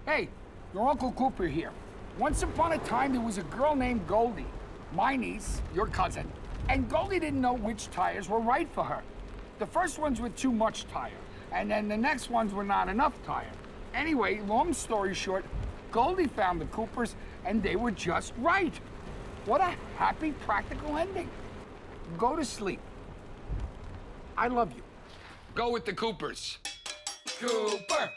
Hey, your Uncle Cooper here. Once upon a time, there was a girl named Goldie, my niece, your cousin, and Goldie didn't know which tires were right for her. The first ones were too much tire, and then the next ones were not enough tire. Anyway, long story short, Goldie found the Coopers, and they were just right. What a happy, practical ending. Go to sleep. I love you. Go with the Coopers. Cooper!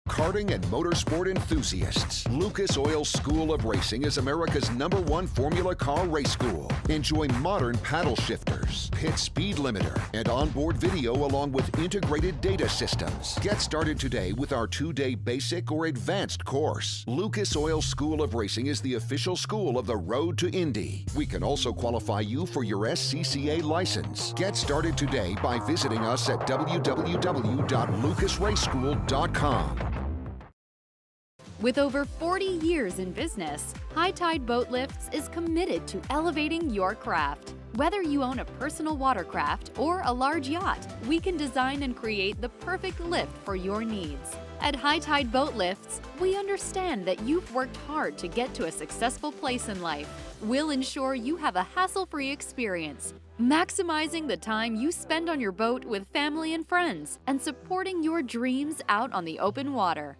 Karting and motorsport enthusiasts, Lucas Oil School of Racing is America's #1 Formula Car race school. Enjoy modern paddle shifters, pit speed limiter, and onboard video along with integrated data systems. Get started today with our 2-day basic or advanced course. Lucas Oil School of Racing is the official school of the Road to Indy. We can also qualify you for your SCCA license. Get started today by visiting us at www.lucasraceschool.com. With over 40 years in business, High Tide Boat Lifts is committed to elevating your craft. Whether you own a personal watercraft or a large yacht, we can design and create the perfect lift for your needs. At High Tide Boat Lifts, we understand that you've worked hard to get to a successful place in life. We'll ensure you have a hassle-free experience, maximizing the time you spend on your boat with family and friends, and supporting your dreams out on the open water.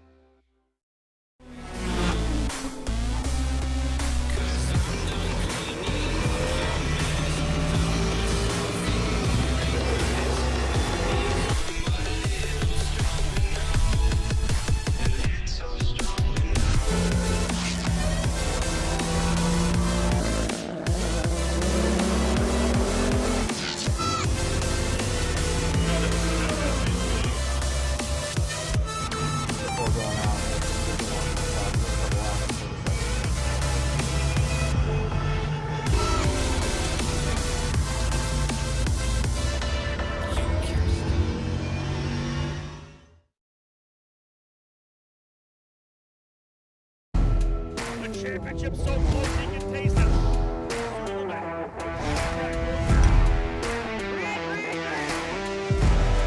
Championship so close you can taste it.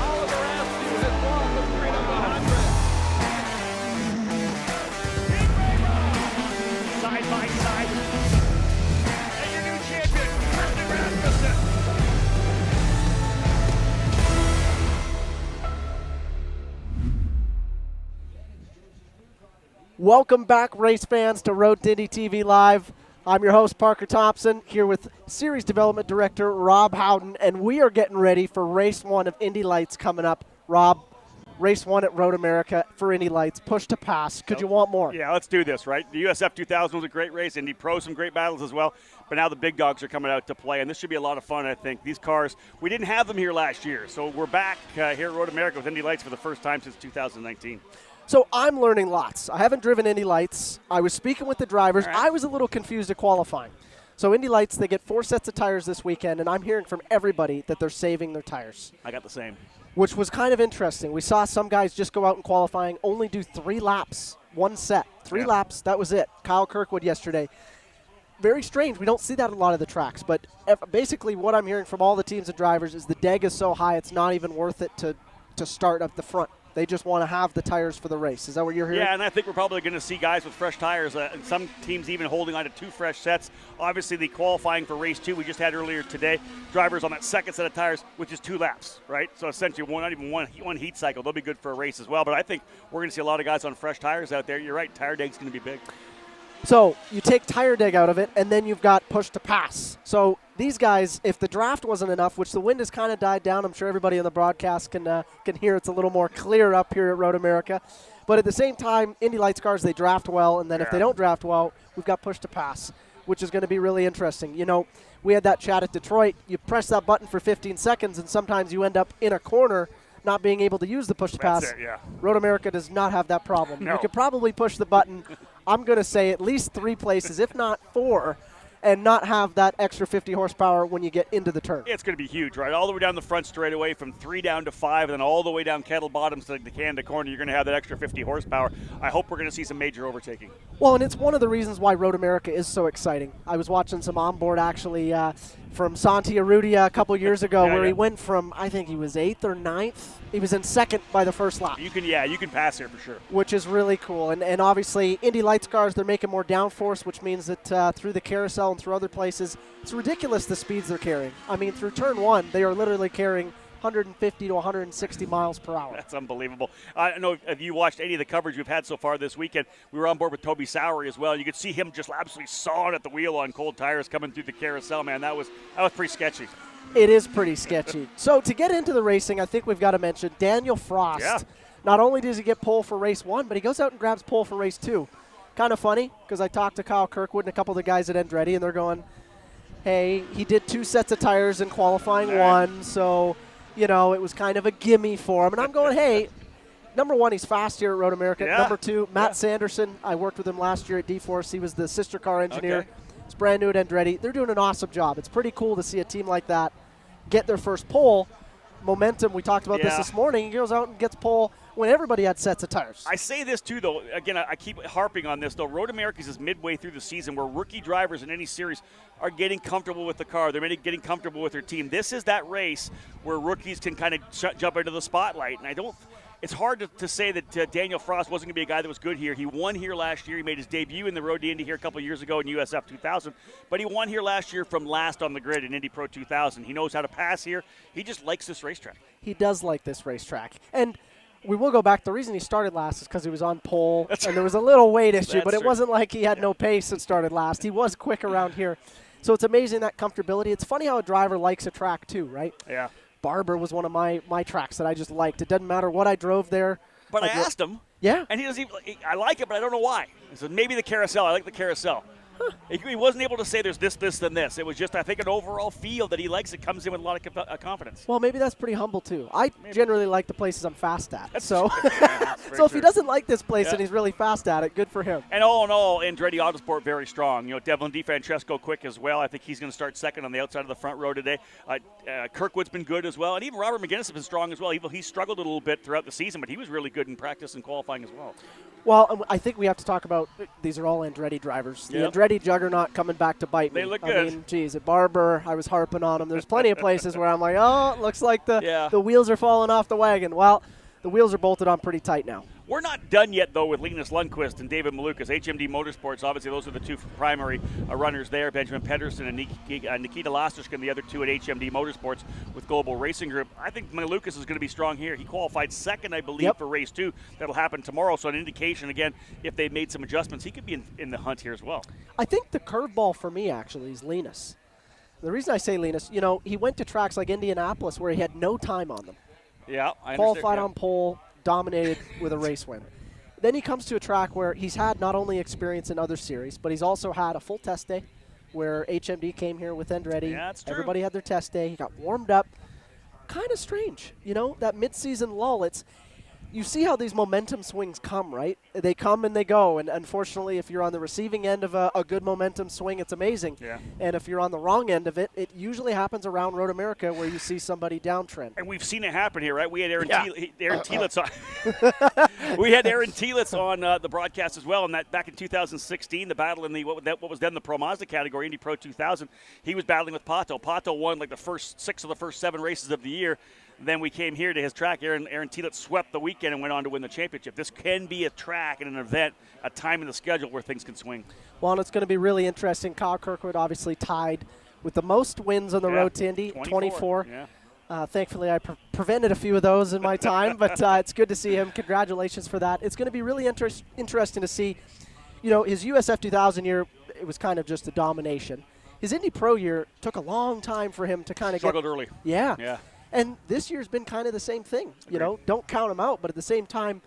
Oliver Askew has won the Freedom 100. Side by side. And your new champion, Christian Rasmussen. Welcome back, race fans, to Road to Indy TV Live. I'm your host, Parker Thompson, here with Series Development Director Rob Howden, and we are getting ready for Race 1 of Indy Lights coming up. Rob, Race 1 at Road America for Indy Lights, push to pass. Could you want more? Yeah, let's do this, right? The USF 2000 was a great race. Indy Pro, some great battles as well. But now the big dogs are coming out to play, and this should be a lot of fun, I think. These cars, we didn't have them here last year, so we're back here at Road America with Indy Lights for the first time since 2019. So I'm learning lots. I haven't driven Indy Lights. I was speaking with the drivers. Right. I was a little confused at qualifying. So Indy Lights, they get 4 sets of tires this weekend, and I'm hearing from everybody that they're saving their tires, I got the same. which was kind of interesting. We saw some guys just go out in qualifying, only do 3 laps, 1 set. 3 laps, that was it. Kyle Kirkwood yesterday. Very strange. We don't see that at a lot of the tracks. But basically what I'm hearing from all the teams and drivers is the deg is so high it's not even worth it to start up the front. They just want to have the tires for the race. Is that what you're hearing? Yeah, and I think we're probably going to see guys with fresh tires, and some teams even holding on to 2 fresh sets. Obviously, the qualifying for race 2 we just had earlier today, drivers on that second set of tires, which is 2 laps, right? So essentially, not even one heat cycle. They'll be good for a race as well. But I think we're going to see a lot of guys on fresh tires out there. You're right, tire deg's going to be big. So you take tire deg out of it, and then you've got push to pass. So these guys, if the draft wasn't enough, which the wind has kind of died down, I'm sure everybody on the broadcast can hear it's a little more clear up here at Road America. But at the same time, Indy Lights cars, they draft well, and then if they don't draft well, we've got push to pass, which is going to be really interesting. You know, we had that chat at Detroit. You press that button for 15 seconds, and sometimes you end up in a corner not being able to use the push-to-pass. That's it, yeah. Road America does not have that problem. No. You could probably push the button, I'm going to say at least 3 places, if not 4, and not have that extra 50 horsepower when you get into the turn. It's going to be huge, right? All the way down the front straightaway from 3 down to 5, and then all the way down Kettle Bottoms to the Canada corner. You're going to have that extra 50 horsepower. I hope we're going to see some major overtaking. Well, and it's one of the reasons why Road America is so exciting. I was watching some onboard actually from Santi Arrutia a couple years ago where he went from, I think he was 8th or 9th. He was in 2nd by the first lap. You can pass here for sure. Which is really cool. And obviously, Indy Lights cars, they're making more downforce, which means that through the carousel and through other places, it's ridiculous the speeds they're carrying. I mean, through turn 1, they are literally carrying 150 to 160 miles per hour. That's unbelievable. I don't know if you watched any of the coverage we've had so far this weekend. We were on board with Toby Sowery as well. You could see him just absolutely sawing at the wheel on cold tires coming through the carousel, man. That was pretty sketchy. It is pretty sketchy. So to get into the racing, I think we've got to mention Daniel Frost. Yeah. Not only does he get pole for race 1, but he goes out and grabs pole for race 2. Kind of funny, because I talked to Kyle Kirkwood and a couple of the guys at Andretti, and they're going, hey, he did 2 sets of tires in qualifying 1, so, you know, it was kind of a gimme for him. And I'm going, hey, number 1, he's fast here at Road America. Yeah. Number 2, Matt Sanderson. I worked with him last year at D-Force. He was the sister car engineer. Okay. He's brand new at Andretti. They're doing an awesome job. It's pretty cool to see a team like that get their first pole. Momentum, we talked about this morning. He goes out and gets pole when everybody had sets of tires. I say this too, though. Again, I keep harping on this, though. Road Americas is midway through the season where rookie drivers in any series are getting comfortable with the car. They're getting comfortable with their team. This is that race where rookies can kind of jump into the spotlight. And it's hard to say that Daniel Frost wasn't going to be a guy that was good here. He won here last year. He made his debut in the Road to Indy here a couple of years ago in USF 2000. But he won here last year from last on the grid in Indy Pro 2000. He knows how to pass here. He just likes this racetrack. He does like this racetrack. And we will go back. The reason he started last is because he was on pole, and there was a little weight issue, but it wasn't like he had no pace and started last. He was quick around here. So it's amazing, that comfortability. It's funny how a driver likes a track too, right? Yeah. Barber was one of my tracks that I just liked. It doesn't matter what I drove there. But I asked him. Yeah. And he doesn't even, I like it, but I don't know why. He said, maybe the carousel. I like the carousel. He wasn't able to say there's this, and this. It was just, I think, an overall feel that he likes. It comes in with a lot of confidence. Well, maybe that's pretty humble, too. I generally like the places I'm fast at. So so if he doesn't like this place and he's really fast at it, good for him. And all in all, Andretti Autosport very strong. You know, Devlin DeFrancesco quick as well. I think he's going to start second on the outside of the front row today. Kirkwood's been good as well. And even Robert McGinnis has been strong as well. He struggled a little bit throughout the season, but he was really good in practice and qualifying as well. Well, I think we have to talk about, these are all Andretti drivers. The Andretti juggernaut coming back to bite me. They look good. I mean, geez, at Barber, I was harping on him. There's plenty of places where I'm like, oh, it looks like the wheels are falling off the wagon. Well, the wheels are bolted on pretty tight now. We're not done yet, though, with Linus Lundqvist and David Malukas. HMD Motorsports, obviously, those are the 2 primary runners there. Benjamin Pedersen and Nikita Lastershkin, the other 2 at HMD Motorsports with Global Racing Group. I think Malukas is going to be strong here. He qualified second, I believe, for race 2. That'll happen tomorrow. So an indication, again, if they've made some adjustments, he could be in the hunt here as well. I think the curveball for me, actually, is Linus. The reason I say Linus, you know, he went to tracks like Indianapolis where he had no time on them. Yeah, I understand. Qualified on pole, dominated with a race win. Then he comes to a track where he's had not only experience in other series, but he's also had a full test day where HMD came here with Andretti. Yeah, that's true. Everybody had their test day. He got warmed up. Kind of strange, you know, that mid-season lull. You see how these momentum swings come, right? They come and they go. And unfortunately, if you're on the receiving end of a good momentum swing, it's amazing. Yeah. And if you're on the wrong end of it, it usually happens around Road America where you see somebody downtrend. And we've seen it happen here, right? We had Aaron Telitz on. We had Aaron Telitz on the broadcast as well. And that back in 2016, the battle in the what was then the Pro Mazda category, Indy Pro 2000, he was battling with Pato. Pato won like the first 6 of the first 7 races of the year. Then we came here to his track. Aaron Telitz swept the weekend and went on to win the championship. This can be a track and an event, a time in the schedule where things can swing. Well, and it's going to be really interesting. Kyle Kirkwood obviously tied with the most wins on the road to Indy, 24. Yeah. Thankfully, I prevented a few of those in my time, but it's good to see him. Congratulations for that. It's going to be really interesting to see. You know, his USF 2000 year, it was kind of just a domination. His Indy Pro year took a long time for him to kind of struggled early. Yeah. And this year's been kind of the same thing. You know, don't count him out, but at the same time,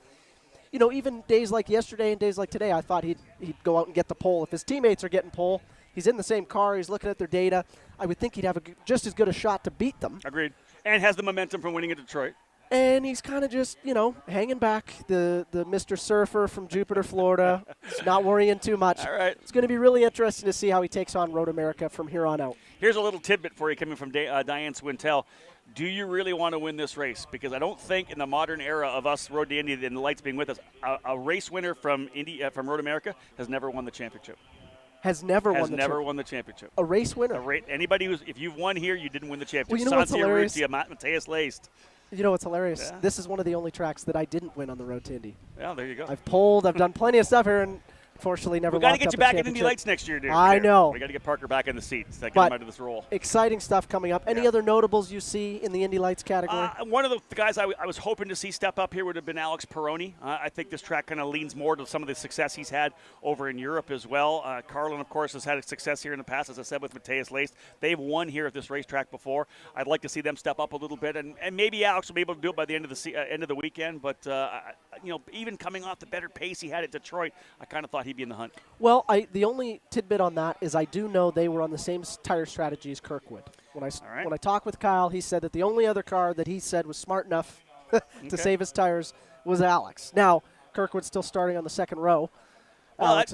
you know, even days like yesterday and days like today, I thought he'd go out and get the pole. If his teammates are getting pole, he's in the same car, he's looking at their data, I would think he'd have just as good a shot to beat them. Agreed. And has the momentum from winning in Detroit. And he's kind of just, hanging back, the Mr. Surfer from Jupiter, Florida. He's not worrying too much. All right. It's going to be really interesting to see how he takes on Road America from here on out. Here's a little tidbit for you coming from Diane Swintel. Do you really want to win this race? Because I don't think in the modern era of us Road to Indy and the lights being with us, a race winner from Indy from Road America has never won the championship. Has never won the championship. A race winner. Anybody if you've won here, you didn't win the championship. Well, you know what's hilarious? Mateus Laced. You know what's hilarious? Yeah. This is one of the only tracks that I didn't win on the Road to Indy. Yeah, there you go. I've polled. I've done plenty of stuff here, and unfortunately never. We got to get you back in Indy Lights next year, dude. I know. We got to get Parker back in the seats. Get him out of this role. Exciting stuff coming up. Any other notables you see in the Indy Lights category? One of the guys I was hoping to see step up here would have been Alex Peroni. I think this track kind of leans more to some of the success he's had over in Europe as well. Carlin, of course, has had success here in the past, as I said, with Mateus Laced. They've won here at this racetrack before. I'd like to see them step up a little bit, and maybe Alex will be able to do it by the end of the weekend. But even coming off the better pace he had at Detroit, I kind of thought he'd be in the hunt. Well, the only tidbit on that is I do know they were on the same tire strategy as Kirkwood. When I talked with Kyle, he said that the only other car that he said was smart enough to save his tires was Alex. Now, Kirkwood's still starting on the second row. But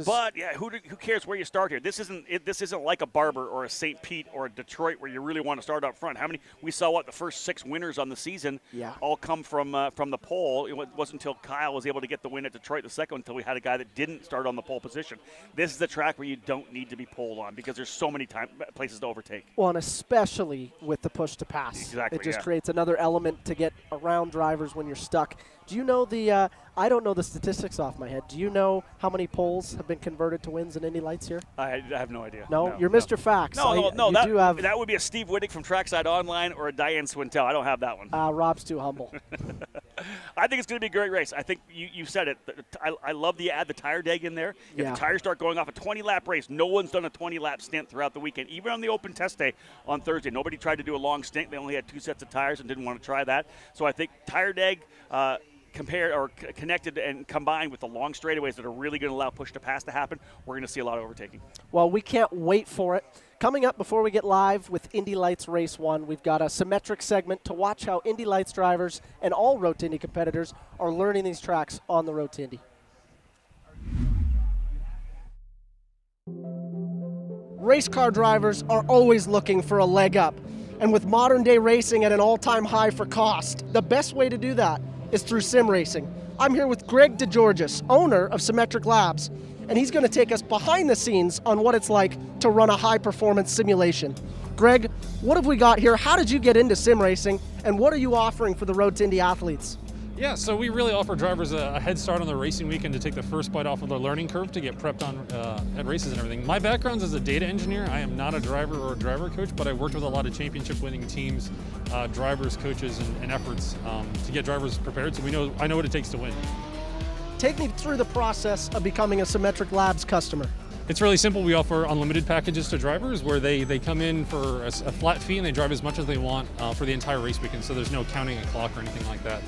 who cares where you start here? This isn't like a Barber or a St. Pete or a Detroit where you really want to start up front. How many we saw? The first 6 winners on the season all come from the pole. It wasn't until Kyle was able to get the win at Detroit, the second one, until we had a guy that didn't start on the pole position. This is the track where you don't need to be poled on because there's so many places to overtake. Well, and especially with the push to pass, exactly, it just creates another element to get around drivers when you're stuck. Do you know I don't know the statistics off my head. Do you know how many poles have been converted to wins in Indy Lights here? I have no idea. No, you're Mr. Facts. No. That would be a Steve Wittig from Trackside Online or a Diane Swintel. I don't have that one. Rob's too humble. I think it's going to be a great race. I think you said it. I love the add the tire deg in there. If the tires start going off a 20-lap race, no one's done a 20-lap stint throughout the weekend. Even on the open test day on Thursday, nobody tried to do a long stint. They only had 2 sets of tires and didn't want to try that. So I think tire deg compared or connected and combined with the long straightaways that are really going to allow push to pass to happen, we're going to see a lot of overtaking. Well, we can't wait for it. Coming up before we get live with Indy Lights Race 1, we've got a symmetric segment to watch how Indy Lights drivers and all Road to Indy competitors are learning these tracks on the Road to Indy. Race car drivers are always looking for a leg up. And with modern day racing at an all-time high for cost, the best way to do that is through sim racing. I'm here with Greg DeGeorgis, owner of Symmetric Labs, and he's going to take us behind the scenes on what it's like to run a high-performance simulation. Greg, what have we got here? How did you get into sim racing, and what are you offering for the Road to Indy athletes? Yeah, so we really offer drivers a head start on the racing weekend to take the first bite off of their learning curve to get prepped on at races and everything. My background is as a data engineer. I am not a driver or a driver coach, but I worked with a lot of championship-winning teams, drivers, coaches, and efforts to get drivers prepared. So I know what it takes to win. Take me through the process of becoming a Symmetric Labs customer. It's really simple. We offer unlimited packages to drivers where they come in for a flat fee and they drive as much as they want for the entire race weekend. So there's no counting a clock or anything like that.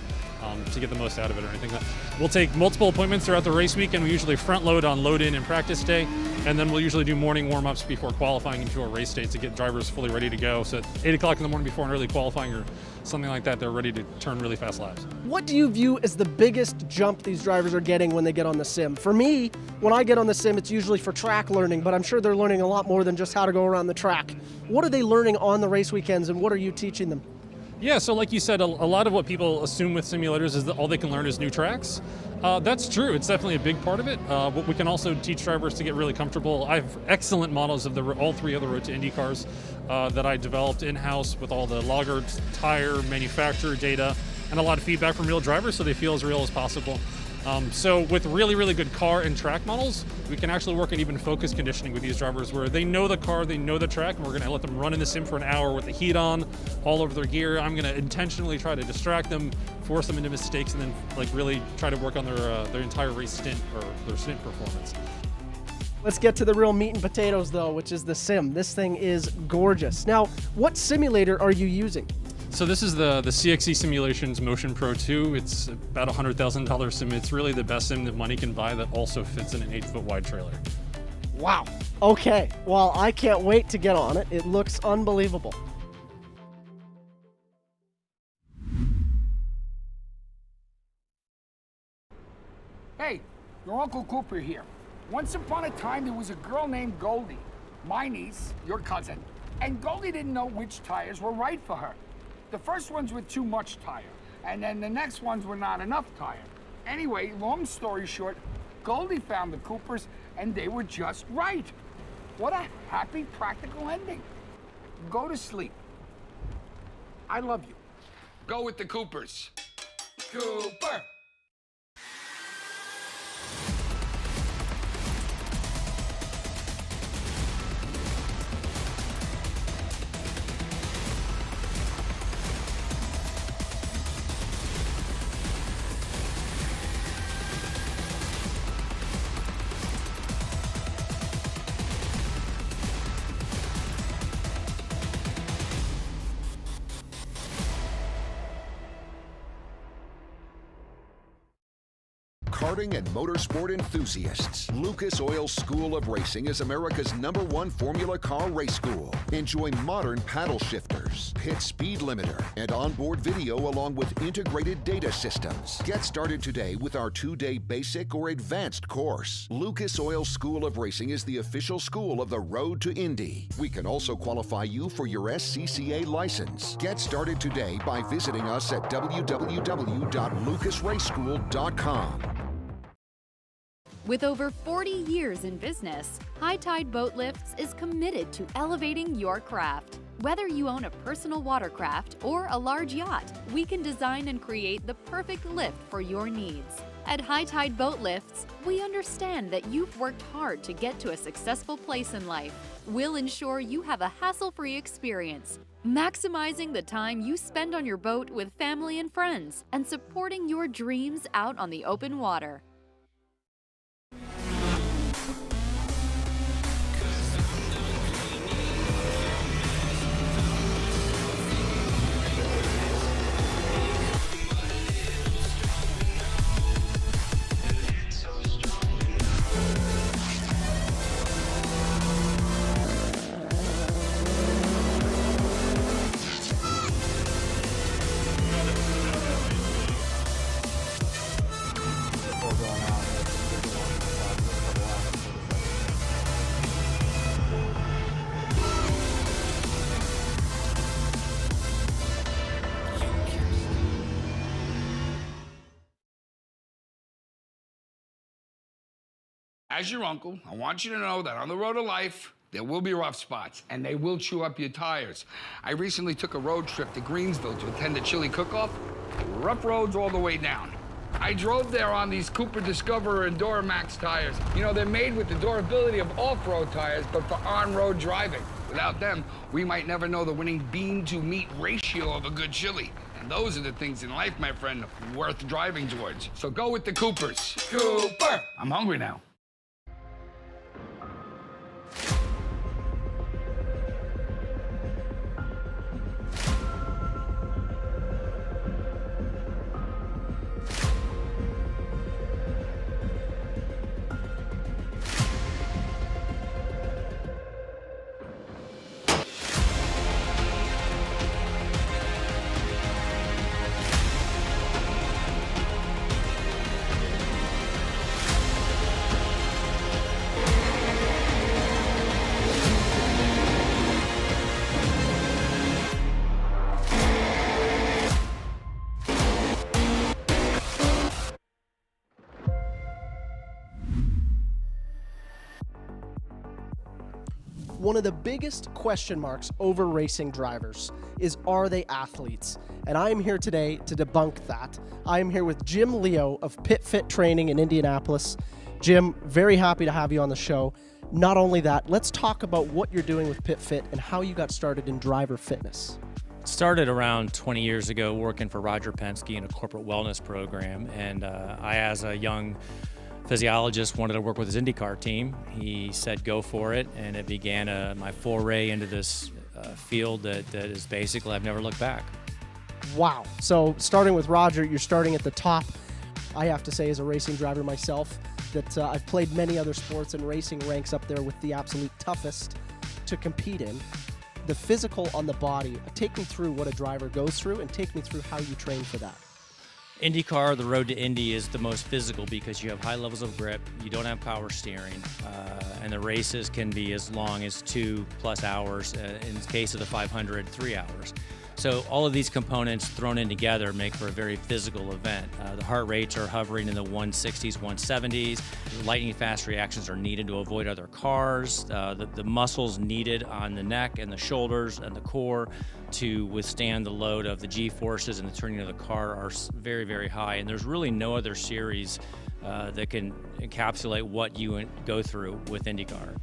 To get the most out of it or anything. We'll take multiple appointments throughout the race week, and we usually front load on load in and practice day, and then we'll usually do morning warm-ups before qualifying into a race day to get drivers fully ready to go. So at 8 o'clock in the morning before an early qualifying or something like that, they're ready to turn really fast laps. What do you view as the biggest jump these drivers are getting when they get on the sim? For me, when I get on the sim, it's usually for track learning, but I'm sure they're learning a lot more than just how to go around the track. What are they learning on the race weekends, and what are you teaching them? Yeah, so like you said, a lot of what people assume with simulators is that all they can learn is new tracks. That's true. It's definitely a big part of it. But we can also teach drivers to get really comfortable. I have excellent models of all 3 other Road to Indy cars that I developed in-house with all the logger, tire, manufacturer data, and a lot of feedback from real drivers so they feel as real as possible. So with really, really good car and track models, we can actually work on even focus conditioning with these drivers where they know the car, they know the track, and we're going to let them run in the sim for an hour with the heat on, all over their gear. I'm going to intentionally try to distract them, force them into mistakes, and then really try to work on their entire race stint or their stint performance. Let's get to the real meat and potatoes though, which is the sim. This thing is gorgeous. Now, what simulator are you using? So this is the CXC Simulations Motion Pro 2. It's about a $100,000 sim. It's really the best sim that money can buy that also fits in an 8-foot wide trailer. Wow. Okay. Well, I can't wait to get on it. It looks unbelievable. Hey, your Uncle Cooper here. Once upon a time, there was a girl named Goldie, my niece, your cousin, and Goldie didn't know which tires were right for her. The first ones were too much tire, and then the next ones were not enough tire. Anyway, long story short, Goldie found the Coopers, and they were just right. What a happy, practical ending. Go to sleep. I love you. Go with the Coopers. Cooper! Karting and motorsport enthusiasts, Lucas Oil School of Racing is America's #1 Formula Car race school. Enjoy modern paddle shifters, pit speed limiter, and onboard video along with integrated data systems. Get started today with our 2-day basic or advanced course. Lucas Oil School of Racing is the official school of the road to Indy. We can also qualify you for your SCCA license. Get started today by visiting us at www.lucasraceschool.com. With over 40 years in business, High Tide Boat Lifts is committed to elevating your craft. Whether you own a personal watercraft or a large yacht, we can design and create the perfect lift for your needs. At High Tide Boat Lifts, we understand that you've worked hard to get to a successful place in life. We'll ensure you have a hassle-free experience, maximizing the time you spend on your boat with family and friends, and supporting your dreams out on the open water. As your uncle, I want you to know that on the road to life, there will be rough spots, and they will chew up your tires. I recently took a road trip to Greensville to attend a chili cook-off. Rough roads all the way down. I drove there on these Cooper Discoverer and Duramax tires. You know, they're made with the durability of off-road tires, but for on-road driving. Without them, we might never know the winning bean-to-meat ratio of a good chili. And those are the things in life, my friend, worth driving towards. So go with the Coopers. Cooper! I'm hungry now. One of the biggest question marks over racing drivers is, are they athletes? And I am here today to debunk that. I am here with Jim Leo of Pit Fit Training in Indianapolis. Jim, very happy to have you on the show. Not only that, let's talk about what you're doing with Pit Fit and how you got started in driver fitness. Started around 20 years ago working for Roger Penske in a corporate wellness program, and I, as a young physiologist, wanted to work with his IndyCar team. He said go for it, and it began my foray into this field that is basically I've never looked back. Wow. So starting with Roger, you're starting at the top. I have to say, as a racing driver myself, that I've played many other sports, and racing ranks up there with the absolute toughest to compete in. The physical on the body, take me through what a driver goes through and take me through how you train for that. IndyCar, the road to Indy, is the most physical because you have high levels of grip, you don't have power steering, and the races can be as long as 2+ hours, in the case of the 500, 3 hours. So all of these components thrown in together make for a very physical event. The heart rates are hovering in the 160s, 170s. Lightning fast reactions are needed to avoid other cars. The muscles needed on the neck and the shoulders and the core to withstand the load of the G-forces and the turning of the car are very, very high. And there's really no other series that can encapsulate what you go through with IndyCar.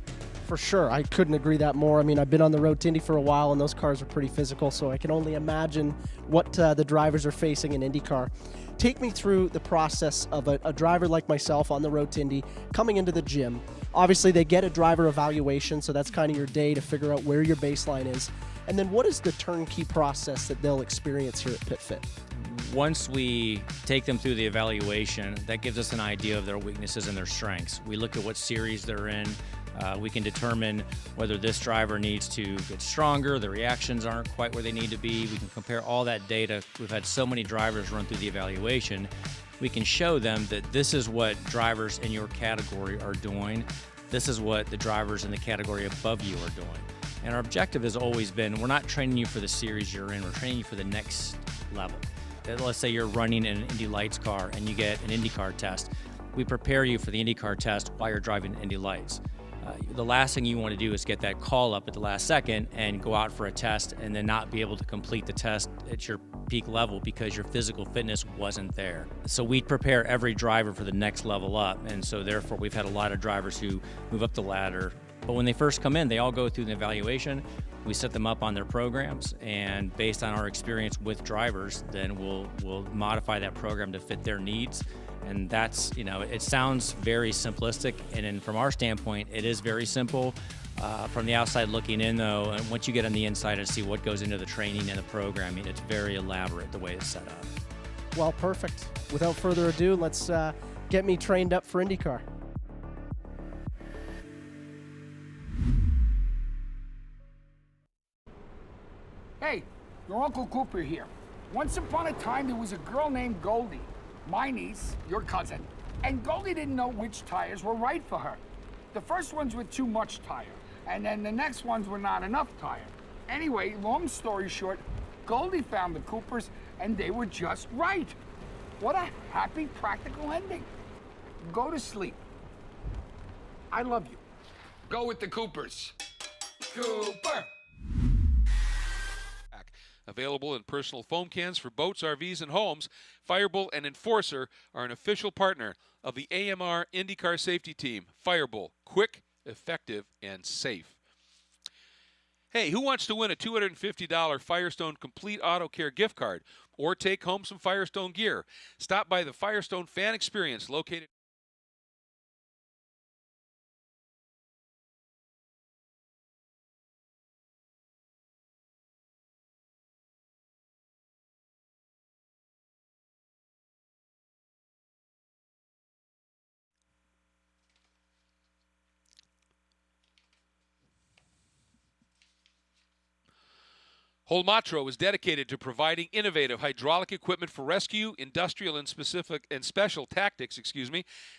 For sure, I couldn't agree that more. I mean, I've been on the road to Indy for a while, and those cars are pretty physical, so I can only imagine what the drivers are facing in IndyCar. Take me through the process of a driver like myself on the road to Indy coming into the gym. Obviously, they get a driver evaluation, so that's kind of your day to figure out where your baseline is. And then what is the turnkey process that they'll experience here at PitFit? Once we take them through the evaluation, that gives us an idea of their weaknesses and their strengths. We look at what series they're in. We can determine whether this driver needs to get stronger, the reactions aren't quite where they need to be. We can compare all that data. We've had so many drivers run through the evaluation. We can show them that this is what drivers in your category are doing. This is what the drivers in the category above you are doing. And our objective has always been, we're not training you for the series you're in, we're training you for the next level. Let's say you're running in an Indy Lights car and you get an IndyCar test. We prepare you for the IndyCar test while you're driving Indy Lights. The last thing you want to do is get that call up at the last second and go out for a test and then not be able to complete the test at your peak level because your physical fitness wasn't there. So we prepare every driver for the next level up, and so therefore we've had a lot of drivers who move up the ladder. But when they first come in, they all go through the evaluation. We set them up on their programs, and based on our experience with drivers, then we'll modify that program to fit their needs. And that's, it sounds very simplistic, and then from our standpoint, it is very simple. From the outside looking in, though, and once you get on the inside and see what goes into the training and the programming, it's very elaborate the way it's set up. Well, perfect. Without further ado, let's get me trained up for IndyCar. Hey, your Uncle Cooper here. Once upon a time, there was a girl named Goldie, my niece, your cousin, and Goldie didn't know which tires were right for her. The first ones were too much tire, and then the next ones were not enough tire. Anyway, long story short, Goldie found the Coopers, and they were just right. What a happy, practical ending. Go to sleep. I love you. Go with the Coopers. Cooper! Available in personal foam cans for boats, RVs, and homes, Firebull and Enforcer are an official partner of the AMR IndyCar Safety Team. Firebull, quick, effective, and safe. Hey, who wants to win a $250 Firestone Complete Auto Care gift card or take home some Firestone gear? Stop by the Firestone Fan Experience located Holmatro is dedicated to providing innovative hydraulic equipment for rescue, industrial, and special tactics,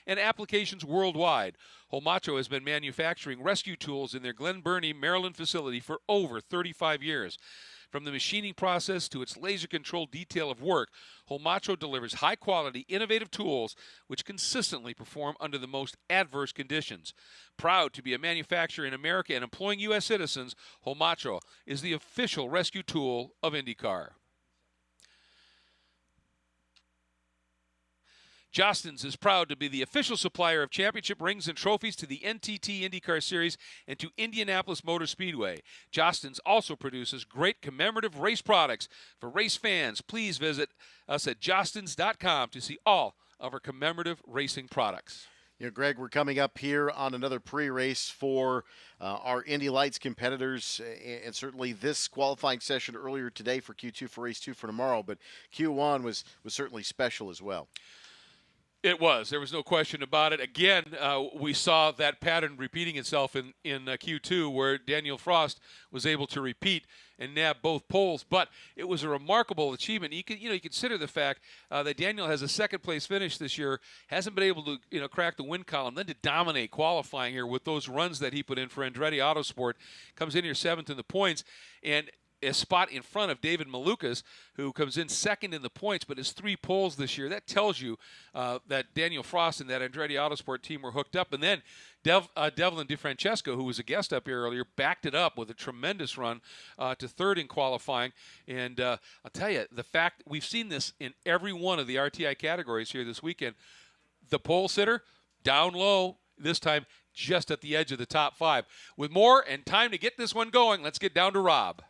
and applications worldwide. Holmatro has been manufacturing rescue tools in their Glen Burnie, Maryland facility for over 35 years. From the machining process to its laser-controlled detail of work, Holmatro delivers high-quality, innovative tools which consistently perform under the most adverse conditions. Proud to be a manufacturer in America and employing U.S. citizens, Holmatro is the official rescue tool of IndyCar. Jostens is proud to be the official supplier of championship rings and trophies to the NTT IndyCar Series and to Indianapolis Motor Speedway. Jostens also produces great commemorative race products. For race fans, please visit us at jostens.com to see all of our commemorative racing products. Greg, we're coming up here on another pre-race for our Indy Lights competitors, and certainly this qualifying session earlier today for Q2 for race 2 for tomorrow, but Q1 was certainly special as well. It was. There was no question about it. Again, we saw that pattern repeating itself in Q2, where Daniel Frost was able to repeat and nab both poles. But it was a remarkable achievement. You consider the fact that Daniel has a second-place finish this year, hasn't been able to crack the win column, then to dominate qualifying here with those runs that he put in for Andretti Autosport, comes in here 7th in the points, and a spot in front of David Malukas, who comes in 2nd in the points, but has 3 poles this year. That tells you that Daniel Frost and that Andretti Autosport team were hooked up. And then Devlin DeFrancesco, who was a guest up here earlier, backed it up with a tremendous run to 3rd in qualifying. And I'll tell you, the fact we've seen this in every one of the RTI categories here this weekend, the pole sitter down low, this time just at the edge of the top 5. With more and time to get this one going, let's get down to Rob.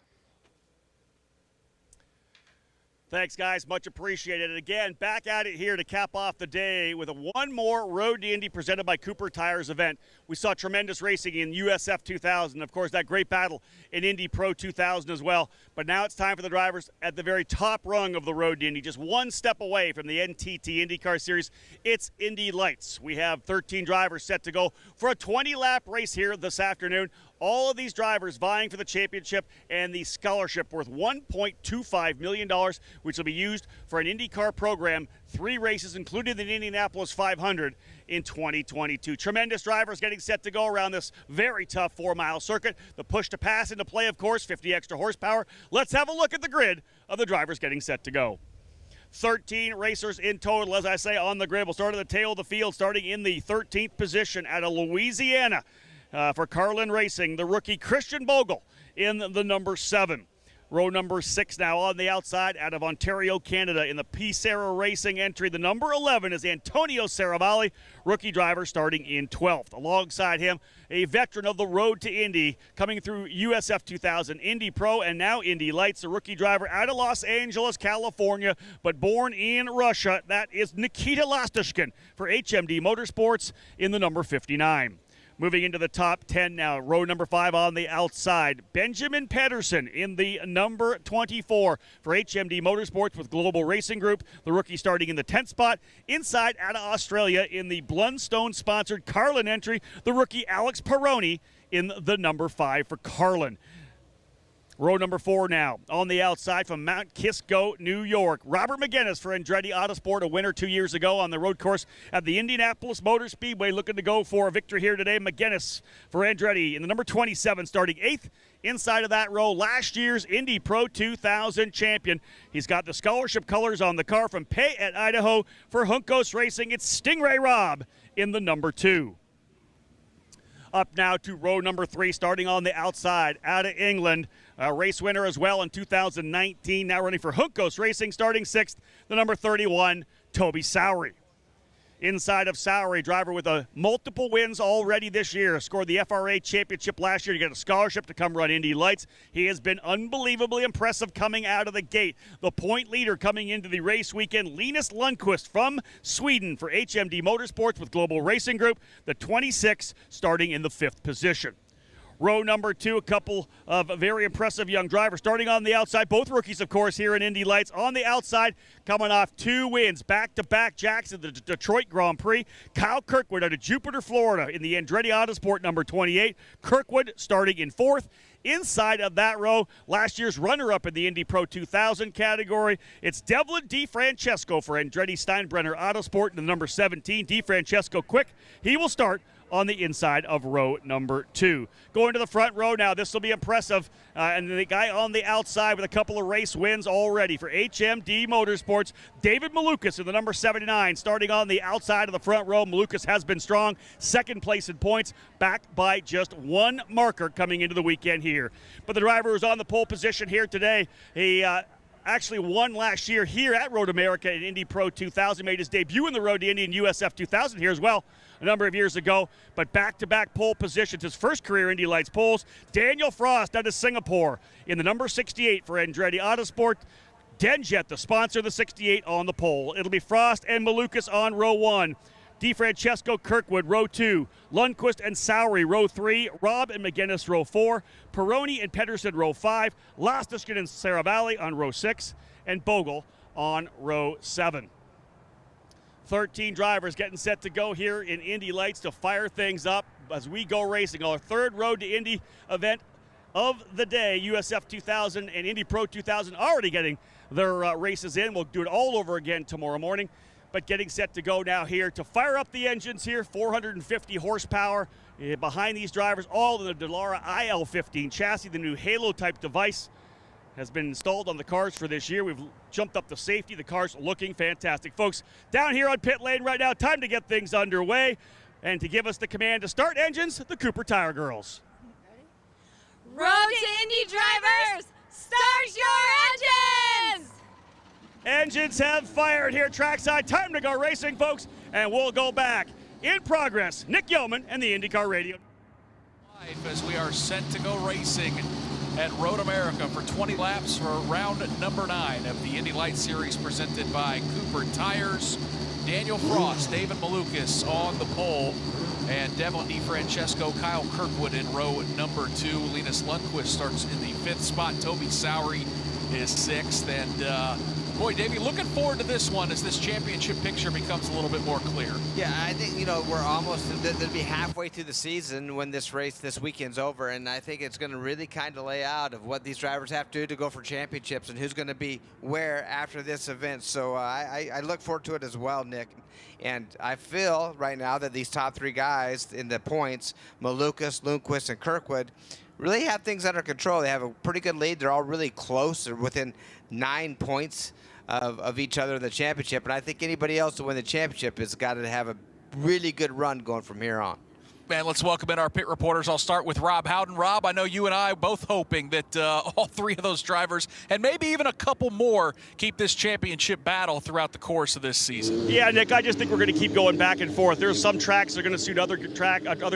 Thanks, guys. Much appreciated. And again, back at it here to cap off the day with one more Road to Indy presented by Cooper Tires event. We saw tremendous racing in USF 2000. Of course, that great battle in Indy Pro 2000 as well. But now it's time for the drivers at the very top rung of the Road to Indy, just one step away from the NTT IndyCar Series. It's Indy Lights. We have 13 drivers set to go for a 20-lap race here this afternoon. All of these drivers vying for the championship and the scholarship worth $1.25 million, which will be used for an IndyCar program, 3 races, including the Indianapolis 500 in 2022. Tremendous drivers getting set to go around this very tough 4-mile circuit. The push to pass into play, of course, 50 extra horsepower. Let's have a look at the grid of the drivers getting set to go. 13 racers in total, as I say, on the grid. We'll start at the tail of the field, starting in the 13th position out of Louisiana. For Carlin Racing, the rookie Christian Bogle in the number 7. Row number 6 now on the outside out of Ontario, Canada. In the P. Sarah Racing entry, the number 11 is Antonio Saravalli, rookie driver starting in 12th. Alongside him, a veteran of the Road to Indy coming through USF 2000, Indy Pro, and now Indy Lights, a rookie driver out of Los Angeles, California, but born in Russia. That is Nikita Lastishkin for HMD Motorsports in the number 59. Moving into the top 10 now, row number 5 on the outside. Benjamin Pedersen in the number 24 for HMD Motorsports with Global Racing Group. The rookie starting in the 10th spot. Inside out of Australia in the Blundstone-sponsored Carlin entry, the rookie Alex Peroni in the number 5 for Carlin. Row number 4 now. On the outside from Mount Kisco, New York. Robert McGinnis for Andretti Autosport, a winner 2 years ago on the road course at the Indianapolis Motor Speedway, looking to go for a victory here today. McGinnis for Andretti in the number 27, starting 8th. Inside of that row, last year's Indy Pro 2000 champion. He's got the scholarship colors on the car from Payette, Idaho. For Juncos Racing, it's Stingray Robb in the number 2. Up now to row number 3, starting on the outside out of England. A race winner as well in 2019, now running for Juncos Racing, starting 6th, the number 31, Toby Sowery. Inside of Sowery, driver with multiple wins already this year. Scored the FRA championship last year to get a scholarship to come run Indy Lights. He has been unbelievably impressive coming out of the gate. The point leader coming into the race weekend, Linus Lundqvist from Sweden for HMD Motorsports with Global Racing Group. The 26 starting in the 5th position. Row number 2, a couple of very impressive young drivers. Starting on the outside, both rookies, of course, here in Indy Lights. On the outside, coming off 2 wins, back-to-back Jackson, the Detroit Grand Prix. Kyle Kirkwood out of Jupiter, Florida in the Andretti Autosport number 28. Kirkwood starting in 4th. Inside of that row, last year's runner-up in the Indy Pro 2000 category, it's Devlin DeFrancesco for Andretti Steinbrenner Autosport in the number 17. DeFrancesco quick. He will start on the inside of row number 2. Going to the front row now, this will be impressive. And the guy on the outside with a couple of race wins already for HMD Motorsports, David Malukas in the number 79, starting on the outside of the front row. Malukas has been strong, 2nd place in points, backed by just 1 marker coming into the weekend here. But the driver who's on the pole position here today, he actually won last year here at Road America in Indy Pro 2000, made his debut in the Road to Indy in USF 2000 here as well a number of years ago, but back-to-back pole positions, his first career Indy Lights poles. Daniel Frost out of Singapore in the number 68 for Andretti Autosport. Denjet, the sponsor of the 68, on the pole. It'll be Frost and Malukas on row 1. DeFrancesco, Kirkwood, row 2. Lundqvist and Sowery, row 3. Robb and McGinnis, row 4. Peroni and Pedersen, row 5. Lastishkin and Saravalli on row 6. And Bogle on row 7. 13 drivers getting set to go here in Indy Lights to fire things up as we go racing. Our third Road to Indy event of the day. USF 2000 and Indy Pro 2000 already getting their races in. We'll do it all over again tomorrow morning, but getting set to go now here to fire up the engines here. 450 horsepower behind these drivers, all in the Dallara IL-15 chassis. The new Halo type device has been installed on the cars for this year. We've jumped up the safety. The car's looking fantastic. Folks, down here on pit lane right now, time to get things underway. And to give us the command to start engines, the Cooper Tire Girls. Road to Indy drivers, start your engines! Engines have fired here trackside. Time to go racing, folks, and we'll go back. In progress, Nick Yeoman and the IndyCar Radio. As we are set to go racing at Road America for 20 laps for round number 9 of the Indy Lights Series presented by Cooper Tires. Daniel Frost, David Malukas on the pole, and Devlin DeFrancesco, Kyle Kirkwood in row number 2. Linus Lundqvist starts in the 5th spot. Toby Sowery is 6th. And boy, Davey, looking forward to this one as this championship picture becomes a little bit more clear. Yeah, I think, you know, we're almost, they'll be halfway through the season when this race this weekend's over, and I think it's going to really kind of lay out of what these drivers have to do to go for championships and who's going to be where after this event. So I look forward to it as well, Nick. And I feel right now that these top 3 guys in the points, Malukas, Lundqvist, and Kirkwood, really have things under control. They have a pretty good lead. They're all really close. They're within 9 points of each other in the championship. And I think anybody else to win the championship has got to have a really good run going from here on. Man, let's welcome in our pit reporters. I'll start with Rob Howden. Rob, I know you and I both hoping that all 3 of those drivers, and maybe even a couple more, keep this championship battle throughout the course of this season. Yeah, Nick, I just think we're going to keep going back and forth. There's some tracks that are going to suit other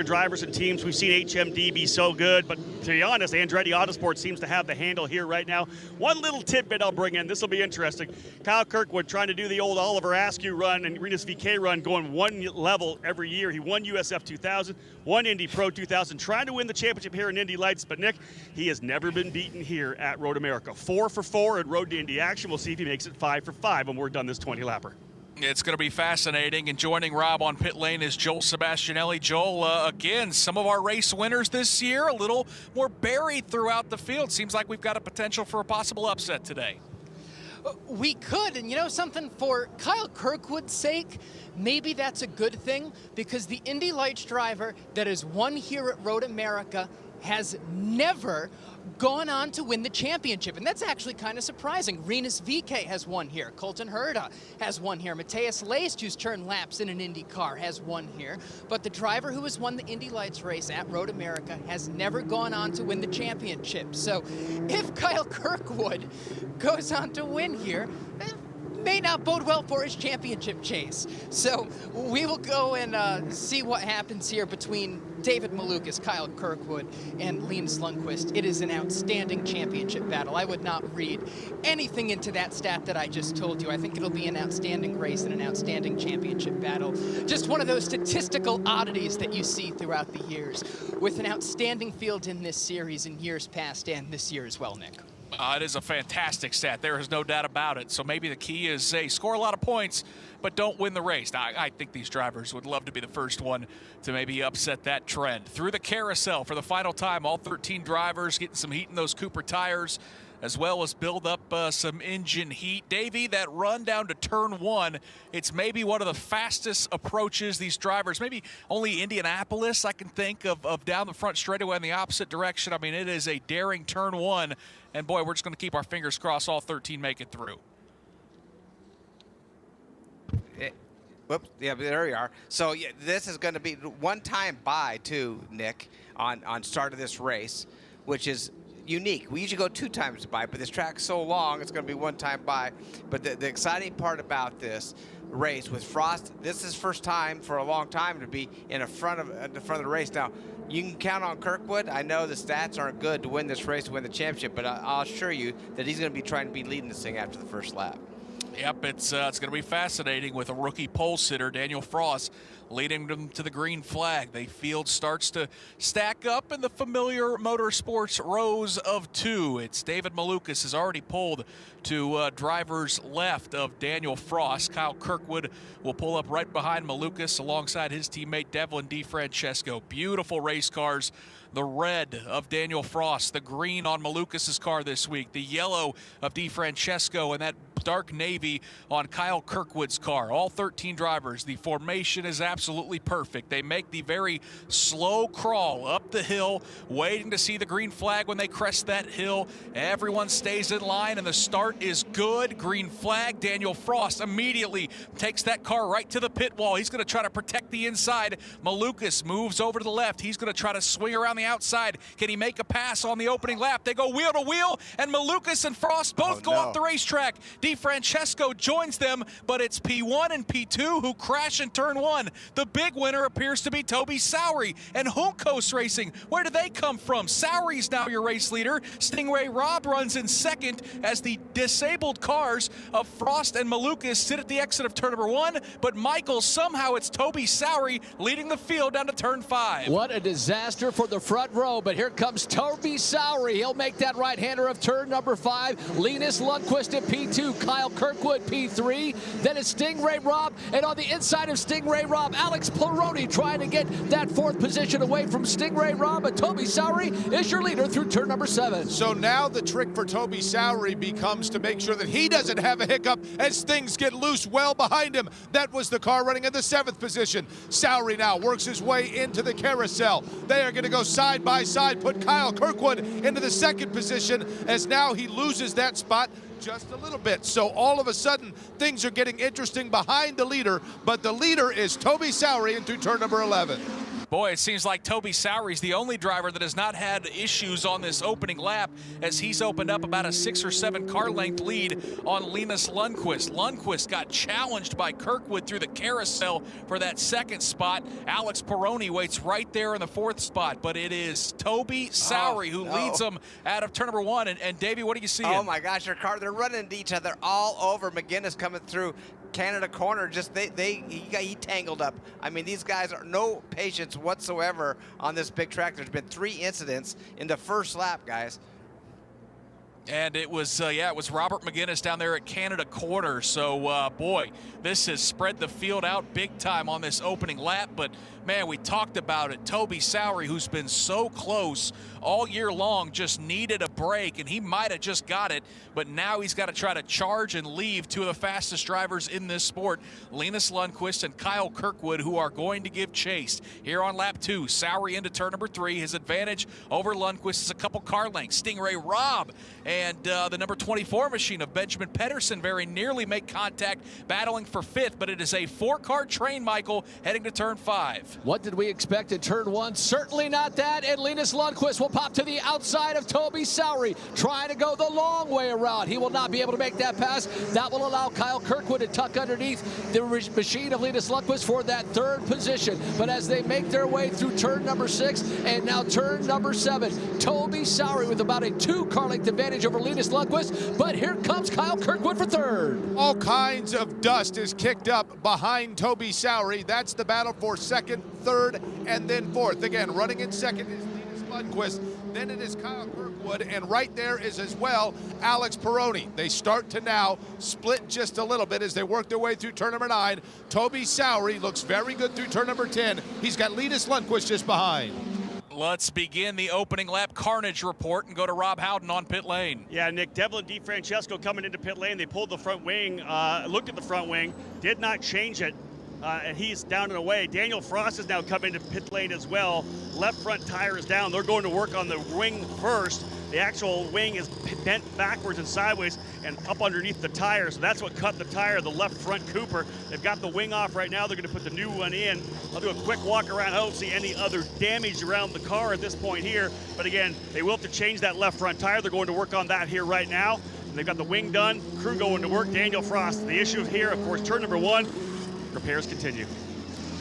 drivers and teams. We've seen HMD be so good, but to be honest, Andretti Autosport seems to have the handle here right now. One little tidbit I'll bring in. This will be interesting. Kyle Kirkwood trying to do the old Oliver Askew run and Rinus VK run, going one level every year. He won USF 2000. Won Indy Pro 2000, trying to win the championship here in Indy Lights, but Nick, he has never been beaten here at Road America. 4 for 4 at Road to Indy action. We'll see if he makes it 5 for 5 when we're done this 20-lapper. It's going to be fascinating, and joining Rob on pit lane is Joel Sebastianelli. Joel, again, some of our race winners this year, a little more buried throughout the field. Seems like we've got a potential for a possible upset today. We could, and you know something, for Kyle Kirkwood's sake, maybe that's a good thing, because the Indy Lights driver that has won here at Road America has never gone on to win the championship, and that's actually kind of surprising. Rinus VK has won here. Colton Herta has won here. Matthias Leist, who's turned laps in an Indy car, has won here. But the driver who has won the Indy Lights race at Road America has never gone on to win the championship. So if Kyle Kirkwood goes on to win here, may not bode well for his championship chase. So we will go and see what happens here between David Malukas, Kyle Kirkwood, and Linus Lundqvist. It is an outstanding championship battle. I would not read anything into that stat that I just told you. I think it'll be an outstanding race and an outstanding championship battle. Just one of those statistical oddities that you see throughout the years, with an outstanding field in this series in years past and this year as well, Nick. It is a fantastic stat. There is no doubt about it. So maybe the key is, hey, score a lot of points, but don't win the race. Now, I think these drivers would love to be the first one to maybe upset that trend. Through the carousel for the final time, all 13 drivers getting some heat in those Cooper tires, as well as build up some engine heat. Davey, that run down to turn 1, it's maybe one of the fastest approaches these drivers, maybe only Indianapolis I can think of down the front straightaway in the opposite direction. I mean, it is a daring turn 1, and boy, we're just going to keep our fingers crossed all 13 make it through. Whoops, yeah, there we are. So yeah, this is going to be one time by, too, Nick, on start of this race, which is unique. We usually go 2 times by, but this track's so long, it's going to be 1 time by. But the exciting part about this race with Frost, this is first time for a long time to be in the front of the race. Now, you can count on Kirkwood. I know the stats aren't good to win this race, to win the championship, but I'll assure you that he's going to be trying to be leading this thing after the first lap. Yep, it's going to be fascinating with a rookie pole sitter, Daniel Frost, leading them to the green flag. The field starts to stack up in the familiar motorsports rows of two. It's David Malukas has already pulled to driver's left of Daniel Frost. Kyle Kirkwood will pull up right behind Malukas alongside his teammate Devlin DeFrancesco. Beautiful race cars. The red of Daniel Frost, the green on Malukas' car this week, the yellow of DeFrancesco, and that dark navy on Kyle Kirkwood's car. All 13 drivers. The formation is absolutely perfect. They make the very slow crawl up the hill, waiting to see the green flag when they crest that hill. Everyone stays in line, and the start is good. Green flag. Daniel Frost immediately takes that car right to the pit wall. He's going to try to protect the inside. Malukas moves over to the left. He's going to try to swing around the outside. Can he make a pass on the opening lap? They go wheel to wheel, and Malukas and Frost both go off the racetrack. DeFrancesco joins them, but it's P1 and P2 who crash in turn one. The big winner appears to be Toby Sowery and Juncos Racing. Where do they come from? Sowery's now your race leader. Stingray Robb runs in second as the disabled cars of Frost and Malukas sit at the exit of turn number one, but Michael, somehow it's Toby Sowery leading the field down to turn 5. What a disaster for the front row, but here comes Toby Sowery. He'll make that right-hander of turn number 5. Linus Lundqvist at P2, Kyle Kirkwood P3. Then it's Stingray Robb, and on the inside of Stingray Robb, Alex Peroni trying to get that 4th position away from Stingray Robb, but Toby Sowery is your leader through turn number 7. So now the trick for Toby Sowery becomes to make sure that he doesn't have a hiccup as things get loose well behind him. That was the car running in the 7th position. Sowery now works his way into the carousel. They are going to go side by side, put Kyle Kirkwood into the 2nd position as now he loses that spot just a little bit. So all of a sudden, things are getting interesting behind the leader, but the leader is Toby Sowery into turn number 11. Boy, it seems like Toby Sowery's the only driver that has not had issues on this opening lap as he's opened up about a 6 or 7 car length lead on Linus Lundqvist. Lundqvist got challenged by Kirkwood through the carousel for that 2nd spot. Alex Peroni waits right there in the 4th spot, but it is Toby Sowery who leads them out of turn number 1. And Davey, what do you see? Oh my gosh, their car, they're running into each other all over. McGinnis coming through Canada corner, just he tangled up. I mean, these guys are no patience whatsoever on this big track. There's been 3 incidents in the first lap, guys. And it was, it was Robert McGinnis down there at Canada corner. So, boy, this has spread the field out big time on this opening lap. But, man, we talked about it. Toby Sowery, who's been so close all year long, just needed a break, and he might have just got it. But now he's got to try to charge and leave 2 of the fastest drivers in this sport, Linus Lundqvist and Kyle Kirkwood, who are going to give chase. Here on lap 2, Sowery into turn number 3. His advantage over Lundqvist is a couple car lengths. Stingray Robb and the number 24 machine of Benjamin Pedersen very nearly make contact, battling for 5th, but it is a 4-car train, Michael, heading to turn 5. What did we expect in turn 1? Certainly not that, and Linus Lundqvist will pop to the outside of Toby Sowery, trying to go the long way around. He will not be able to make that pass. That will allow Kyle Kirkwood to tuck underneath the machine of Linus Lundqvist for that 3rd position. But as they make their way through turn number 6 and now turn number 7, Toby Sowery with about a 2-car length advantage over Linus Lundqvist, but here comes Kyle Kirkwood for 3rd. All kinds of dust is kicked up behind Toby Sowery. That's the battle for 2nd, 3rd, and then 4th. Again, running in 2nd is Linus Lundqvist. Then it is Kyle Kirkwood, and right there is as well Alex Peroni. They start to now split just a little bit as they work their way through turn number 9. Toby Sowery looks very good through turn number 10. He's got Linus Lundqvist just behind. Let's begin the opening lap carnage report and go to Rob Howden on pit lane. Yeah, Nick, Devlin DeFrancesco coming into pit lane. They pulled the front wing, looked at the front wing, did not change it, and he's down and away. Daniel Frost is now coming into pit lane as well. Left front tire is down. They're going to work on the wing first. The actual wing is bent backwards and sideways and up underneath the tire, so that's what cut the tire, the left front Cooper. They've got the wing off right now. They're going to put the new one in. I'll do a quick walk around. I don't see any other damage around the car at this point here, but again, they will have to change that left front tire. They're going to work on that here right now. And they've got the wing done, crew going to work. Daniel Frost. The issue here, of course, turn number 1, repairs continue.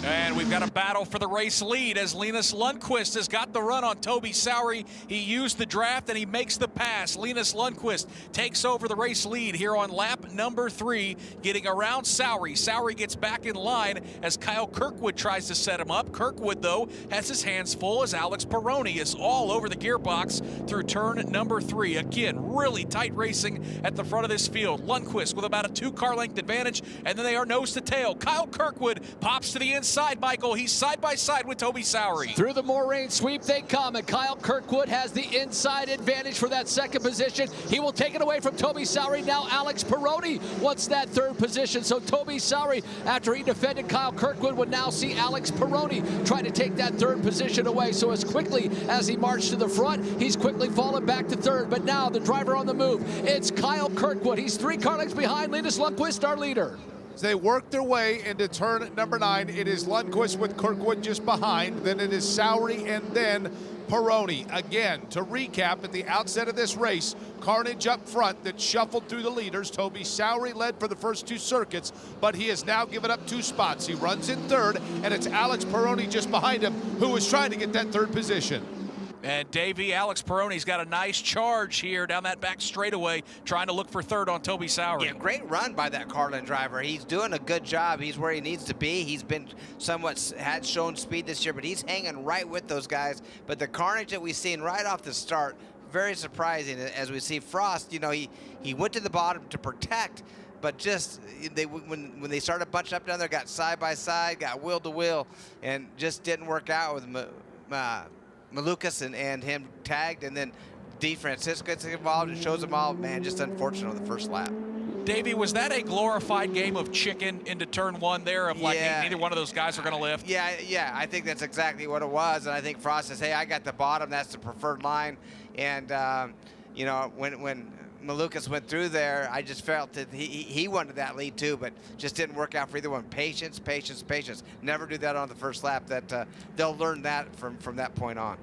And we've got a battle for the race lead as Linus Lundqvist has got the run on Toby Sowery. He used the draft and he makes the pass. Linus Lundqvist takes over the race lead here on lap number 3, getting around Sowery. Sowery gets back in line as Kyle Kirkwood tries to set him up. Kirkwood, though, has his hands full as Alex Perroni is all over the gearbox through turn number 3. Again, really tight racing at the front of this field. Lundqvist with about a 2-car length advantage, and then they are nose to tail. Kyle Kirkwood pops to the inside. Michael, he's side by side with Toby Sowery. Through the Moraine sweep they come, and Kyle Kirkwood has the inside advantage for that second position. He will take it away from Toby Sowery. Now Alex Perroni wants that third position. So Toby Sowery, after he defended Kyle Kirkwood, would now see Alex Perroni try to take that third position away. So as quickly as he marched to the front, he's quickly fallen back to third. But now the driver on the move, it's Kyle Kirkwood. He's 3 car lengths behind Linus Lundqvist, our leader. As they work their way into turn number 9, it is Lundqvist with Kirkwood just behind. Then it is Sowery and then Perroni. Again, to recap, at the outset of this race, carnage up front that shuffled through the leaders. Toby Sowery led for the first 2 circuits, but he has now given up 2 spots. He runs in third, and it's Alex Perroni just behind him who is trying to get that third position. And Davey, Alex Perroni's got a nice charge here down that back straightaway, trying to look for third on Toby Sowery. Yeah, great run by that Carlin driver. He's doing a good job. He's where he needs to be. He's been had shown speed this year, but he's hanging right with those guys. But the carnage that we've seen right off the start, very surprising. As we see Frost, you know, he went to the bottom to protect, but just when they started bunching up down there, got side by side, got wheel to wheel, and just didn't work out with Malukas and him tagged, and then D. Francisco gets involved and shows them all. Man, just unfortunate on the first lap. Davey, was that a glorified game of chicken into turn 1 there of like neither one of ththose guys are going to lift? Yeah, I think that's exactly what it was. And I think Frost says, hey, I got the bottom. That's the preferred line. And, you know, when Malukas went through there, I just felt that he wanted that lead too, but just didn't work out for either one. Patience, patience, patience. Never do that on the first lap. That they'll learn that from that point on.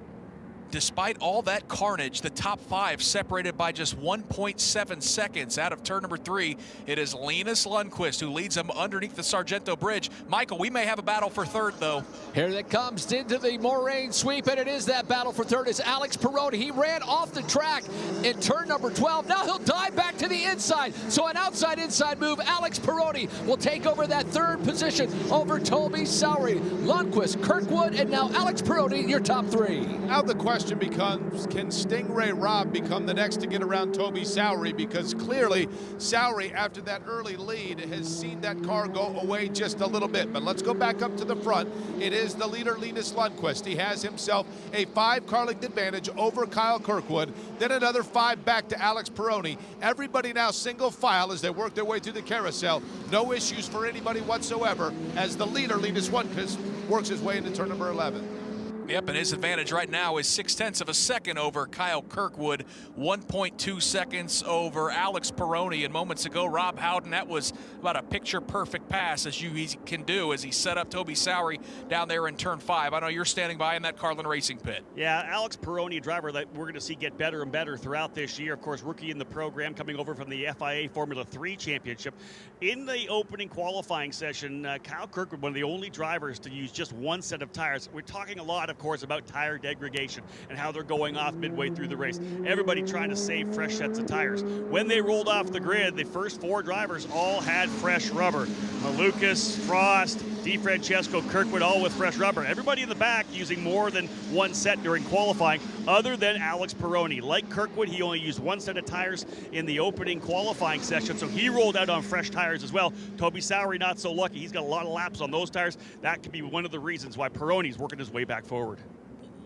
Despite all that carnage, the top 5 separated by just 1.7 seconds out of turn number 3. It is Linus Lundqvist who leads them underneath the Sargento Bridge. Michael, we may have a battle for third, though. Here that comes into the Moraine sweep, and it is that battle for third. It's Alex Perroni. He ran off the track in turn number 12. Now he'll dive back to the inside. So an outside-inside move. Alex Perroni will take over that third position over Toby Sowery. Lundqvist, Kirkwood, and now Alex Perroni, your top 3. Now the question becomes, can Stingray Robb become the next to get around Toby Sowery? Because clearly Sowery, after that early lead, has seen that car go away just a little bit. But let's go back up to the front. It is the leader, Linus Lundqvist. He has himself a 5-car length advantage over Kyle Kirkwood, then another 5 back to Alex Perroni. Everybody now single file as they work their way through the carousel. No issues for anybody whatsoever as the leader, Linus Lundqvist, works his way into turn number 11. Yep, and his advantage right now is 0.6 of a second over Kyle Kirkwood, 1.2 seconds over Alex Perroni. And moments ago, Rob Howden, that was about a picture-perfect pass as he can do as he set up Toby Sowery down there in turn 5. I know you're standing by in that Carlin Racing pit. Yeah, Alex Perroni, a driver that we're going to see get better and better throughout this year. Of course, rookie in the program, coming over from the FIA Formula 3 Championship. In the opening qualifying session, Kyle Kirkwood, one of the only drivers to use just 1 set of tires. We're talking a lot, of course, about tire degradation and how they're going off midway through the race. Everybody trying to save fresh sets of tires. When they rolled off the grid, the first 4 drivers all had fresh rubber. Malukas, Frost, DeFrancesco, Kirkwood, all with fresh rubber. Everybody in the back using more than 1 set during qualifying, other than Alex Perroni. Like Kirkwood, he only used 1 set of tires in the opening qualifying session, so he rolled out on fresh tires as well. Toby Sowery not so lucky. He's got a lot of laps on those tires. That could be one of the reasons why Perroni's working his way back forward.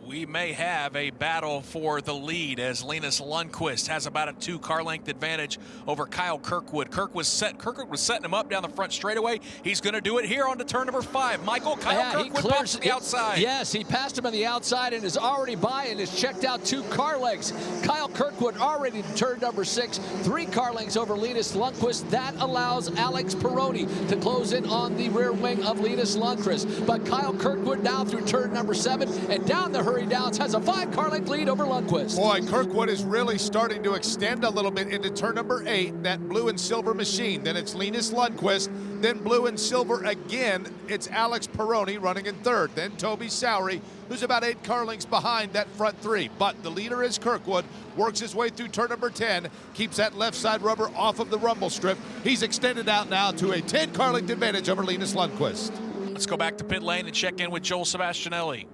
We may have a battle for the lead as Linus Lundqvist has about a 2-car length advantage over Kyle Kirkwood. Kirkwood was setting him up down the front straightaway. He's going to do it here on to turn number 5. Michael, Kyle Kirkwood pops to the outside. Yes, he passed him on the outside and is already by and has checked out 2 car lengths. Kyle Kirkwood already to turn number 6, 3 car lengths over Linus Lundqvist. That allows Alex Perroni to close in on the rear wing of Linus Lundqvist. But Kyle Kirkwood now through turn number 7 and down the Prairie Downs has a 5-car length lead over Lundquist. Boy, Kirkwood is really starting to extend a little bit into turn number 8, that blue and silver machine. Then it's Linus Lundquist, then blue and silver again. It's Alex Peroni running in third. Then Toby Sowery, who's about 8 car lengths behind that front 3. But the leader is Kirkwood, works his way through turn number 10, keeps that left side rubber off of the rumble strip. He's extended out now to a 10-car length advantage over Linus Lundquist. Let's go back to pit lane and check in with Joel Sebastianelli.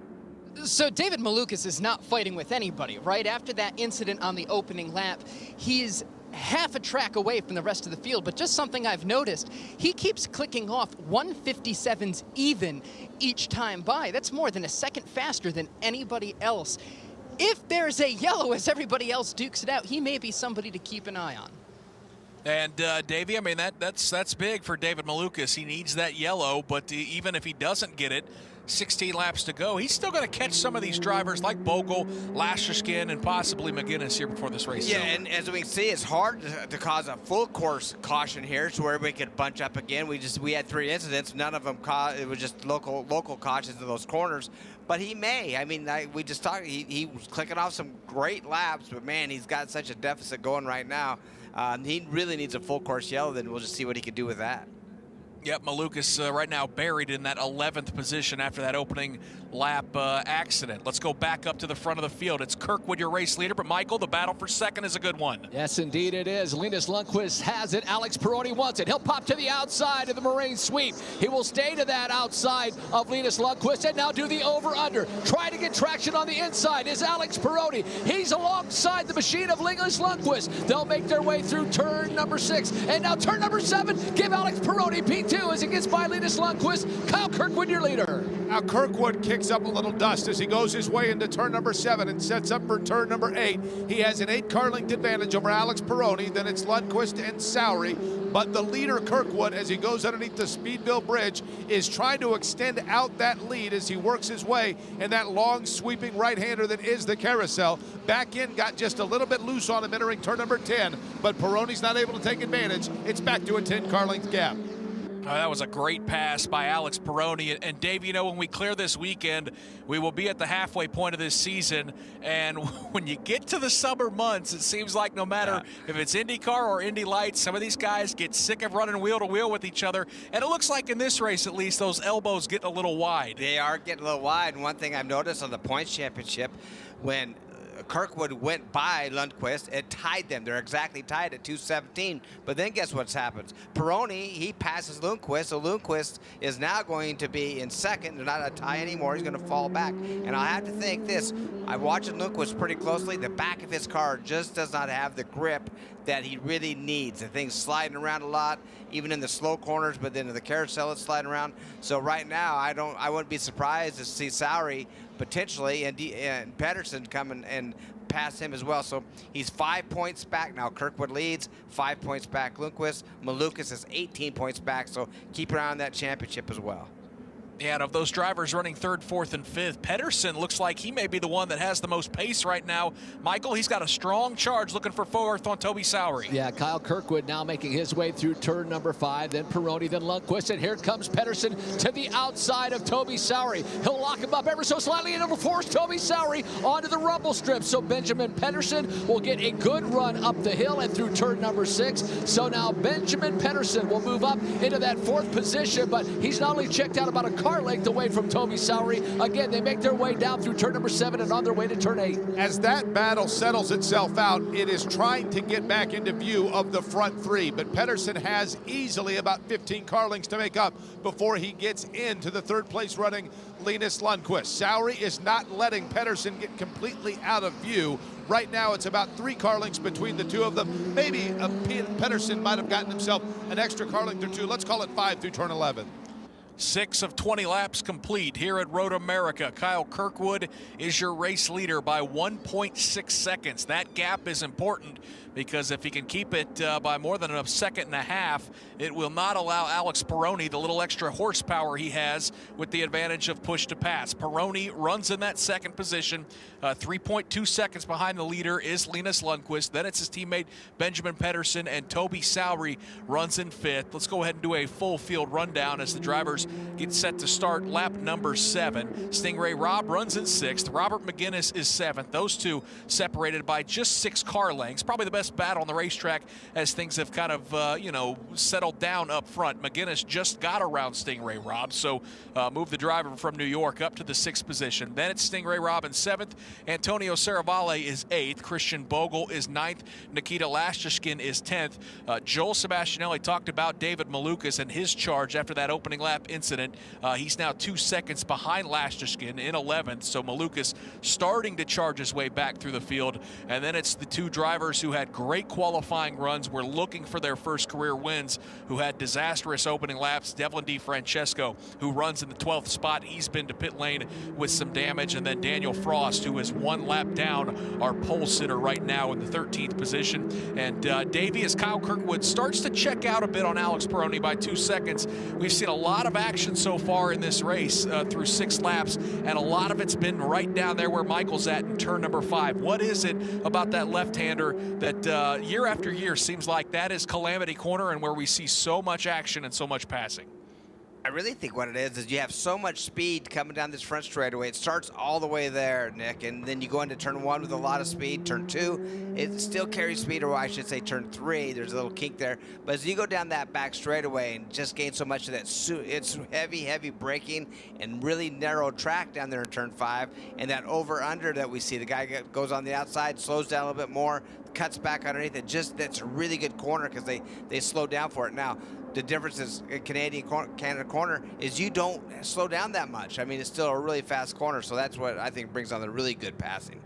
So David Malukas is not fighting with anybody, right? After that incident on the opening lap, he's half a track away from the rest of the field, but just something I've noticed, he keeps clicking off 157s even each time by. That's more than a second faster than anybody else. If there's a yellow as everybody else dukes it out, he may be somebody to keep an eye on. And Davey, I mean, that's big for David Malukas. He needs that yellow, but even if he doesn't get it, 16 laps to go, he's still going to catch some of these drivers like Bogle, Lashterskin, and possibly McGinnis here before this race is over. And as we can see, it's hard to cause a full course caution here to where we could bunch up again. We had 3 incidents, none of them it was just local cautions in those corners. But he may. I mean, we just talked. He was clicking off some great laps, but man, he's got such a deficit going right now. He really needs a full course yellow. Then we'll just see what he can do with that. Yep, Malukas right now buried in that 11th position after that opening lap accident. Let's go back up to the front of the field. It's Kirkwood, your race leader, but Michael, the battle for second is a good one. Yes, indeed it is. Linus Lundquist has it. Alex Peroni wants it. He'll pop to the outside of the Marine sweep. He will stay to that outside of Linus Lundquist and now do the over-under. Try to get traction on the inside is Alex Peroni. He's alongside the machine of Linus Lundquist. They'll make their way through turn number 6. And now turn number 7. Give Alex Peroni P2 as he gets by Linus Lundquist. Kyle Kirkwood, your leader. Now Kirkwood kicks up a little dust as he goes his way into turn number 7 and sets up for turn number 8. He has an 8-car length advantage over Alex Peroni. Then it's Lundquist and Sowery. But the leader, Kirkwood, as he goes underneath the Speedville Bridge, is trying to extend out that lead as he works his way in that long sweeping right-hander that is the carousel. Back in, got just a little bit loose on him entering turn number 10, but Peroni's not able to take advantage. It's back to a 10-car length gap. That was a great pass by Alex Peroni. And Dave, you know, when we clear this weekend, we will be at the halfway point of this season. And when you get to the summer months, it seems like no matter if it's IndyCar or Indy Lights, some of these guys get sick of running wheel to wheel with each other. And it looks like in this race, at least, those elbows get a little wide. They are getting a little wide. And one thing I've noticed on the points championship, when Kirkwood went by Lundquist, it tied them. They're exactly tied at 2:17. But then guess what happens? Peroni, he passes Lundquist, so Lundquist is now going to be in second. They're not a tie anymore. He's going to fall back. And I have to think this. I watched Lundquist pretty closely. The back of his car just does not have the grip that he really needs. The thing's sliding around a lot, even in the slow corners, but then in the carousel it's sliding around. So right now, I wouldn't be surprised to see Sowery potentially and Pedersen come and pass him as well. So he's 5 points back now. Kirkwood leads, 5 points back Lundquist. Malukas is 18 points back, so keep an eye on that championship as well. Yeah, and of those drivers running 3rd, 4th, and 5th, Pedersen looks like he may be the one that has the most pace right now. Michael, he's got a strong charge looking for 4th on Toby Sowery. Yeah, Kyle Kirkwood now making his way through turn number 5, then Peroni, then Lundquist, and here comes Pedersen to the outside of Toby Sowery. He'll lock him up ever so slightly, and it'll force Toby Sowery onto the rumble strip. So Benjamin Pedersen will get a good run up the hill and through turn number 6. So now Benjamin Pedersen will move up into that 4th position, but he's not only checked out about a car length away from Toby Sowery. Again, they make their way down through turn number 7 and on their way to turn 8. As that battle settles itself out, it is trying to get back into view of the front 3, but Pedersen has easily about 15 car lengths to make up before he gets into the 3rd place running Linus Lundquist. Sowery is not letting Pedersen get completely out of view. Right now, it's about 3 car lengths between the two of them. Maybe Pedersen might have gotten himself an extra car length or 2. Let's call it 5 through turn 11. 6 of 20 laps complete here at Road America. Kyle Kirkwood is your race leader by 1.6 seconds. That gap is important because if he can keep it by more than a second and a half, it will not allow Alex Peroni the little extra horsepower he has with the advantage of push to pass. Peroni runs in that second position, 3.2 seconds behind the leader is Linus Lundqvist. Then it's his teammate Benjamin Pedersen, and Toby Sowry runs in fifth. Let's go ahead and do a full field rundown as the drivers get set to start lap number 7. Stingray Robb runs in sixth. Robert McGinnis is seventh. Those two separated by just 6 car lengths. Probably the best battle on the racetrack as things have kind of, settled down up front. McGinnis just got around Stingray Robb, so moved the driver from New York up to the 6th position. Then it's Stingray Robb in 7th. Antonio Serravalle is 8th. Christian Bogle is 9th. Nikita Lashishkin is 10th. Joel Sebastianelli talked about David Malukas and his charge after that opening lap incident. He's now 2 seconds behind Lashishkin in 11th, so Malukas starting to charge his way back through the field. And then it's the 2 drivers who had great qualifying runs, were looking for their first career wins, who had disastrous opening laps. Devlin DeFrancesco, who runs in the 12th spot, he's been to pit lane with some damage. And then Daniel Frost, who is 1 lap down, our pole sitter right now in the 13th position. And Davey, as Kyle Kirkwood starts to check out a bit on Alex Peroni by 2 seconds, we've seen a lot of action so far in this race through 6 laps, and a lot of it's been right down there where Michael's at in turn number 5. What is it about that left-hander that year after year seems like that is Calamity Corner and where we see so much action and so much passing? I really think what it is you have so much speed coming down this front straightaway. It starts all the way there, Nick, and then you go into turn 1 with a lot of speed. Turn 2, it still carries speed, or I should say turn 3, there's a little kink there. But as you go down that back straightaway and just gain so much of that, it's heavy braking and really narrow track down there in turn 5. And that over-under that we see, the guy goes on the outside, slows down a little bit more, cuts back underneath it. That's a really good corner because they slow down for it. Now, the difference is Canada corner is you don't slow down that much. I mean, it's still a really fast corner, so that's what I think brings on the really good passing.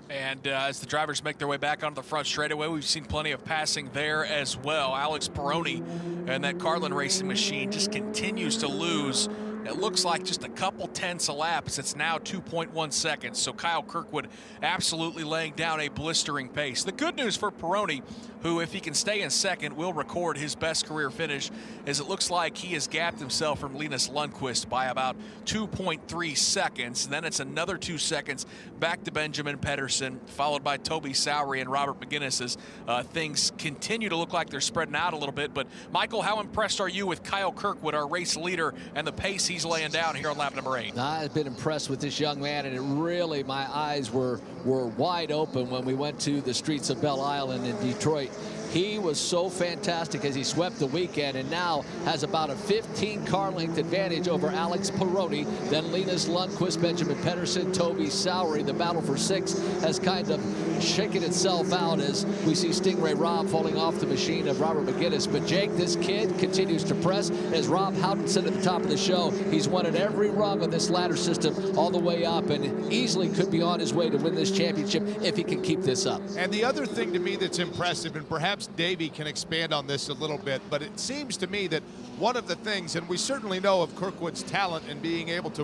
And as the drivers make their way back onto the front straightaway, we've seen plenty of passing there as well. Alex Peroni and that Carlin Racing machine just continues to lose. It looks like just a couple tenths a lap. It's now 2.1 seconds. So Kyle Kirkwood absolutely laying down a blistering pace. The good news for Peroni, who, if he can stay in second, will record his best career finish, is it looks like he has gapped himself from Linus Lundqvist by about 2.3 seconds. And then it's another 2 seconds back to Benjamin Pedersen, followed by Toby Sowry and Robert McGinnis as things continue to look like they're spreading out a little bit. But, Michael, how impressed are you with Kyle Kirkwood, our race leader, and the pace he's laying down here on lap number 8? I've been impressed with this young man, and it really, my eyes were wide open when we went to the streets of Belle Isle in Detroit. He was so fantastic as he swept the weekend, and now has about a 15 car length advantage over Alex Peroni, then Linus Lundqvist, Benjamin Pedersen, Toby Sowry. The battle for 6 has kind of shaken itself out as we see Stingray Robb falling off the machine of Robert McGinnis. But Jake, this kid continues to press. As Rob Howden said at the top of the show, he's won at every rung of this ladder system all the way up, and easily could be on his way to win this championship if he can keep this up. And the other thing to me that's impressive, and perhaps Davey can expand on this a little bit, but it seems to me that one of the things, and we certainly know of Kirkwood's talent and being able to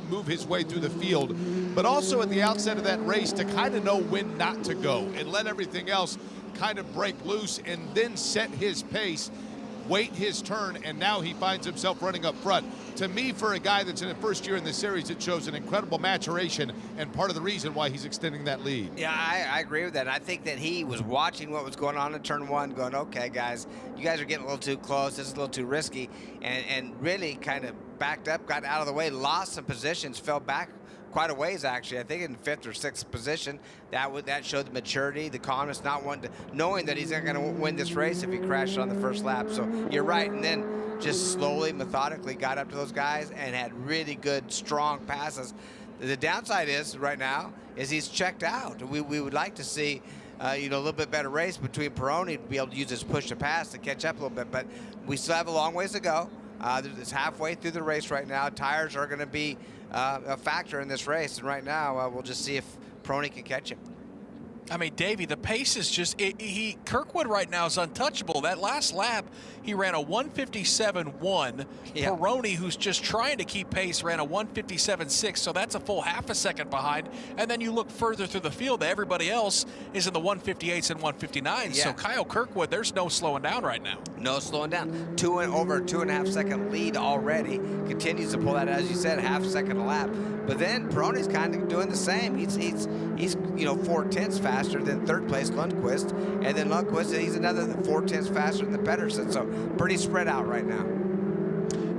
move his way through the field, but also at the outset of that race to kind of know when not to go and let everything else kind of break loose and then set his pace, wait his turn, and now he finds himself running up front. To me, for a guy that's in his first year in the series, it shows an incredible maturation and part of the reason why he's extending that lead. Yeah, I agree with that. I think that he was watching what was going on in turn 1, going, okay, guys, you guys are getting a little too close. This is a little too risky, and really kind of backed up, got out of the way, lost some positions, fell back quite a ways, actually. I think in 5th or 6th position. That showed the maturity, the calmness, not wanting to, knowing that he's not going to win this race if he crashes on the first lap. So you're right. And then just slowly, methodically got up to those guys and had really good, strong passes. The downside is right now is he's checked out. We would like to see a little bit better race between Peroni to be able to use his push to pass to catch up a little bit, but we still have a long ways to go. It's halfway through the race right now. Tires are going to be a factor in this race, and right now we'll just see if Peroni can catch him. I mean, Davey, the pace is just, Kirkwood right now is untouchable. That last lap, he ran a 157.1. Yeah. Peroni, who's just trying to keep pace, ran a 157.6, so that's a full half a second behind. And then you look further through the field, everybody else is in the 158s and 159s. Yeah. So Kyle Kirkwood, there's no slowing down right now. No slowing down. Over a 2.5 second lead already. Continues to pull that, as you said, half second a lap. But then Peroni's kind of doing the same. He's 4/10 faster than third place Lundqvist, and then Lundqvist, he's another 4/10 faster than Pedersen. So pretty spread out right now.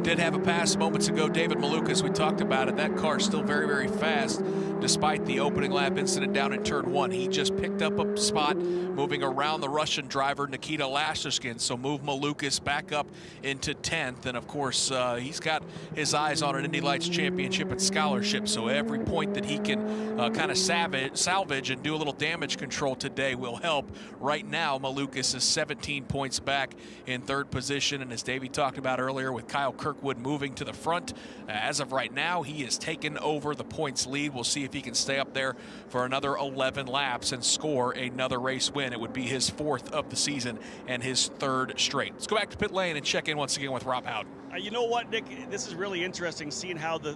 Did have a pass moments ago. David Malukas, we talked about it. That car's still very, very fast despite the opening lap incident down in turn 1. He just picked up a spot moving around the Russian driver, Nikita Lasherskin. So move Malukas back up into 10th. And, of course, he's got his eyes on an Indy Lights championship and scholarship. So every point that he can kind of salvage and do a little damage control today will help. Right now, Malukas is 17 points back in third position. And as Davey talked about earlier, with Kyle Kirkwood moving to the front, as of right now, he has taken over the points lead. We'll see if he can stay up there for another 11 laps and score another race win. It would be his 4th of the season and his 3rd straight. Let's go back to pit lane and check in once again with Rob Howden. You know what, Nick? This is really interesting, seeing how the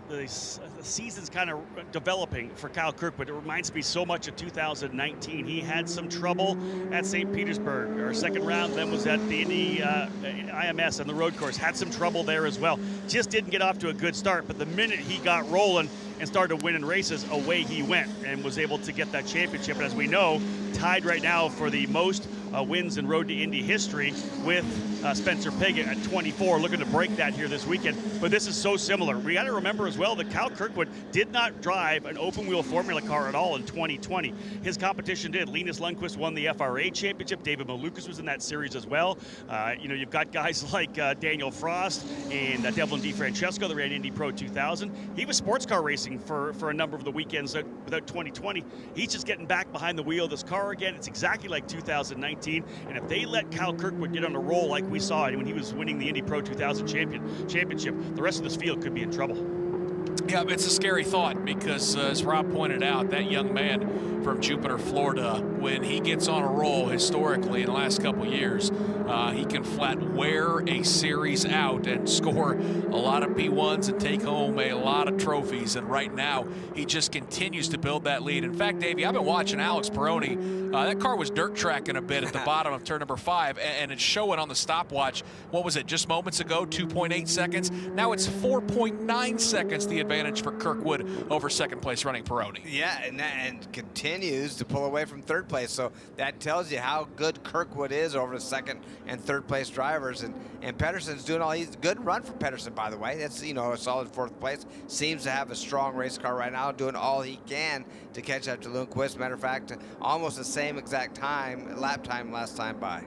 season's kind of developing for Kyle Kirkwood. It reminds me so much of 2019. He had some trouble at St. Petersburg. Our second round then was at the Indy IMS on the road course. Had some trouble there as well. Just didn't get off to a good start, but the minute he got rolling and started winning races, away he went and was able to get that championship. And as we know, tied right now for the most wins in Road to Indy history with Spencer Pigot at 24, looking to break that here this weekend. But this is so similar. We got to remember as well that Kyle Kirkwood did not drive an open wheel formula car at all in 2020. His competition did. Linus Lundqvist won the FRA championship. David Malukas was in that series as well. You've got guys like Daniel Frost and Devlin DiFrancesco that ran Indy Pro 2000. He was sports car racing for a number of the weekends without 2020. He's just getting back behind the wheel of this car again. It's exactly like 2019. And if they let Kyle Kirkwood get on a roll like we saw when he was winning the Indy Pro 2000 championship, the rest of this field could be in trouble. Yeah, it's a scary thought because, as Rob pointed out, that young man from Jupiter, Florida, when he gets on a roll historically in the last couple years, he can flat wear a series out and score a lot of P1s and take home a lot of trophies. And right now, he just continues to build that lead. In fact, Davey, I've been watching Alex Peroni. That car was dirt tracking a bit at the bottom of turn number 5, and it's showing on the stopwatch. What was it, just moments ago, 2.8 seconds? Now it's 4.9 seconds, the advantage for Kirkwood over second place running Peroni. Yeah, and continues to pull away from third place. So that tells you how good Kirkwood is over the second and third place drivers. And Pedersen's doing all. He's a good run for Pedersen, by the way. That's, a solid 4th place. Seems to have a strong race car right now, doing all he can to catch up to Lundqvist. Matter of fact, almost the same exact lap time last time by.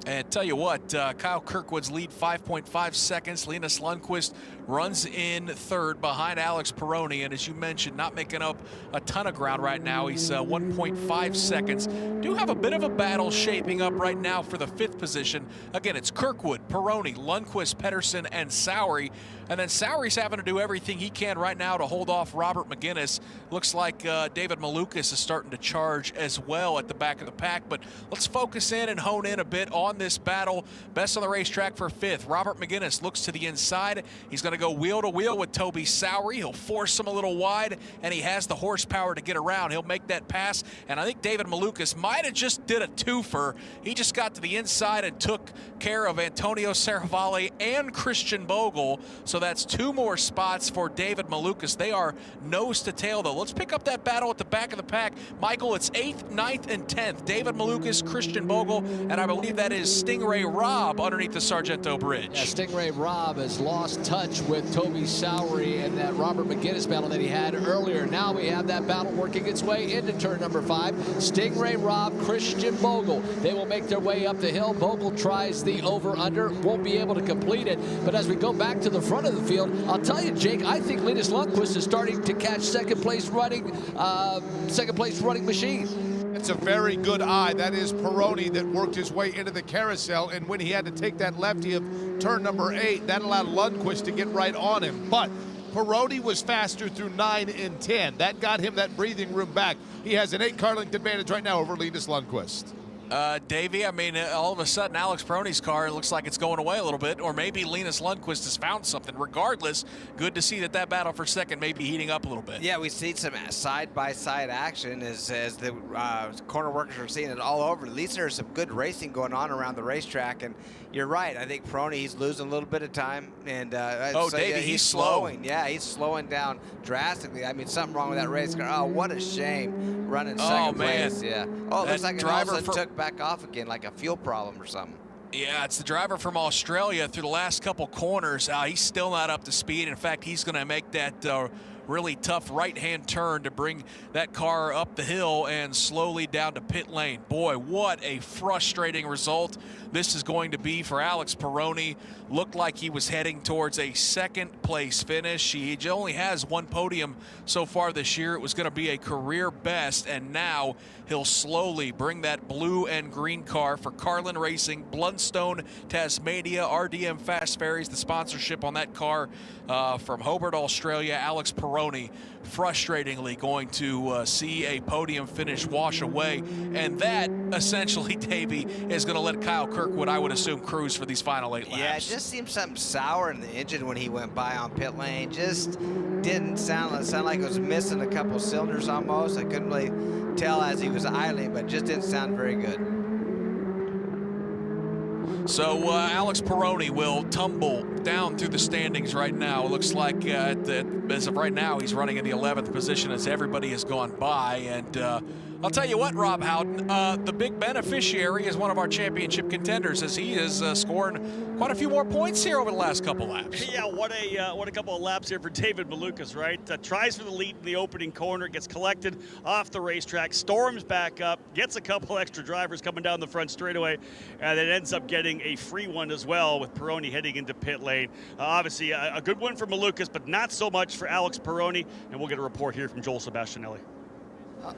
And tell you what, Kyle Kirkwood's lead 5.5 seconds. Linus Lundqvist runs in third behind Alex Peroni, and as you mentioned, not making up a ton of ground right now. He's 1.5 seconds. Do have a bit of a battle shaping up right now for the 5th position. Again, it's Kirkwood, Peroni, Lundqvist, Pedersen, and Sowery. And then Sowery's having to do everything he can right now to hold off Robert McGinnis. Looks like David Malukas is starting to charge as well at the back of the pack. But let's focus in and hone in a bit on this battle. Best on the racetrack for 5th. Robert McGinnis looks to the inside. He's going to go wheel to wheel with Toby Sowery. He'll force him a little wide, and he has the horsepower to get around. He'll make that pass. And I think David Malukas might have just did a twofer. He just got to the inside and took care of Antonio Serravalle and Christian Bogle. So that's 2 more spots for David Malukas. They are nose to tail, though. Let's pick up that battle at the back of the pack. Michael, it's 8th, 9th, and 10th. David Malukas, Christian Bogle, and I believe that is Stingray Robb underneath the Sargento Bridge. Yeah, Stingray Robb has lost touch with Toby Sowery and that Robert McGinnis battle that he had earlier. Now we have that battle working its way into turn number 5. Stingray Robb, Christian Bogle. They will make their way up the hill. Bogle tries the over-under, won't be able to complete it. But as we go back to the front of the field, I'll tell you, Jake, I think Linus Lundqvist is starting to catch second place running machine. It's a very good eye. That is Peroni that worked his way into the carousel, and when he had to take that lefty of turn number 8, that allowed Lundqvist to get right on him. But Peroni was faster through 9 and 10. That got him that breathing room back. He has an 8 car length advantage right now over Linus Lundqvist. Davey, I mean, all of a sudden, Alex Peroni's car looks like it's going away a little bit, or maybe Linus Lundqvist has found something. Regardless, good to see that battle for second may be heating up a little bit. Yeah, we've seen some side-by-side action as the corner workers are seeing it all over. At least there's some good racing going on around the racetrack, and you're right. I think Peroni, he's losing a little bit of time, and Davey, he's slowing. Yeah, he's slowing down drastically. I mean, something wrong with that race car. Oh, what a shame, running second place. Yeah. Oh, it looks like it all of a sudden took back off again, like a fuel problem or something. Yeah, it's the driver from Australia through the last couple corners. He's still not up to speed. In fact, he's going to make that really tough right-hand turn to bring that car up the hill and slowly down to pit lane. Boy, what a frustrating result this is going to be for Alex Peroni. Looked like he was heading towards a second place finish. He only has one podium so far this year. It was going to be a career best, and now he'll slowly bring that blue and green car for Carlin Racing, Blundstone, Tasmania, RDM Fast Ferries, the sponsorship on that car from Hobart, Australia. Alex Peroni frustratingly going to see a podium finish wash away, and that essentially, Davey, is going to let Kyle Kirkwood, I would assume, cruise for these final 8 laps. Yeah, it just seemed something sour in the engine when he went by on pit lane. Just didn't sound like it was missing a couple cylinders almost. I couldn't really tell as he was idling, but it just didn't sound very good. So Alex Peroni will tumble down through the standings right now. It looks like as of right now, he's running in the 11th position as everybody has gone by. And I'll tell you what, Rob Houghton, the big beneficiary is one of our championship contenders, as he is scoring quite a few more points here over the last couple laps. Yeah, what a couple of laps here for David Malukas, right? Tries for the lead in the opening corner, gets collected off the racetrack, storms back up, gets a couple extra drivers coming down the front straightaway, and then ends up getting a free one as well with Peroni heading into pit lane. Obviously, a good one for Malukas, but not so much for Alex Peroni, and we'll get a report here from Joel Sebastianelli.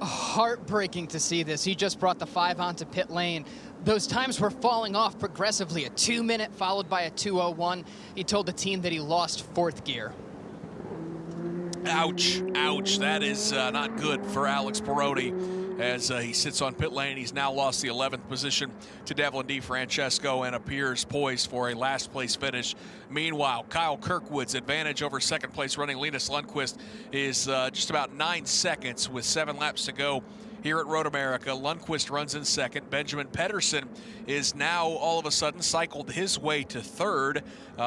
Heartbreaking to see this. He just brought the 5 onto pit lane. Those times were falling off progressively. A 2-minute followed by a 2:01. He told the team that he lost 4th gear. Ouch, ouch. That is not good for Alex Peroni as he sits on pit lane. He's now lost the 11th position to Devlin DeFrancesco and appears poised for a last place finish. Meanwhile, Kyle Kirkwood's advantage over second place running Linus Lundqvist is just about 9 seconds with 7 laps to go here at Road America. Lundqvist runs in second. Benjamin Pedersen is now all of a sudden cycled his way to third.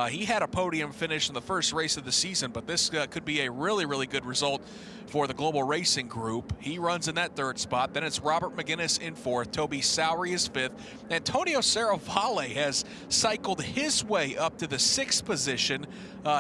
He had a podium finish in the first race of the season, but this could be a really, really good result for the Global Racing Group. He runs in that 3rd spot. Then it's Robert McGinnis in 4th. Toby Sowery is 5th. Antonio Serravalle has cycled his way up to the 6th position.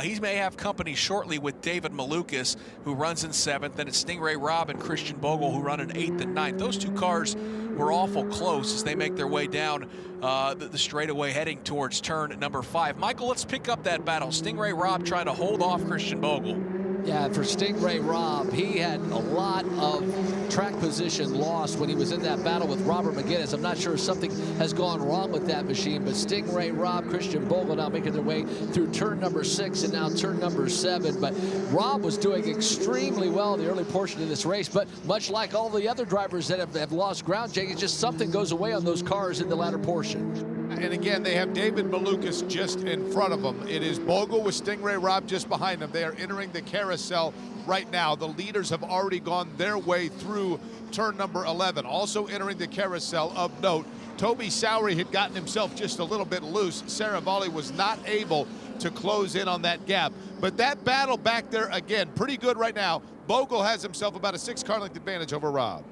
He may have company shortly with David Malukas, who runs in 7th. Then it's Stingray Robb and Christian Bogle, who run in 8th and 9th. Those 2 cars were awful close as they make their way down the straightaway heading towards turn number 5. Michael, let's pick up that battle. Stingray Robb trying to hold off Christian Bogle. Yeah, for Stingray Robb, he had a lot of track position lost when he was in that battle with Robert McGinnis. I'm not sure if something has gone wrong with that machine, but Stingray Robb, Christian Bogle now making their way through turn number 6 and now turn number 7. But Robb was doing extremely well in the early portion of this race, but much like all the other drivers that have lost ground, Jake, it's just something goes away on those cars in the latter portion. And again, they have David Malukas just in front of them. It is Bogle with Stingray Robb just behind them. They are entering the carousel right now. The leaders have already gone their way through turn number 11. Also entering the carousel of note, Toby Sowery had gotten himself just a little bit loose. Serravalle was not able to close in on that gap. But that battle back there, again, pretty good right now. Bogle has himself about a 6 car length advantage over Robb.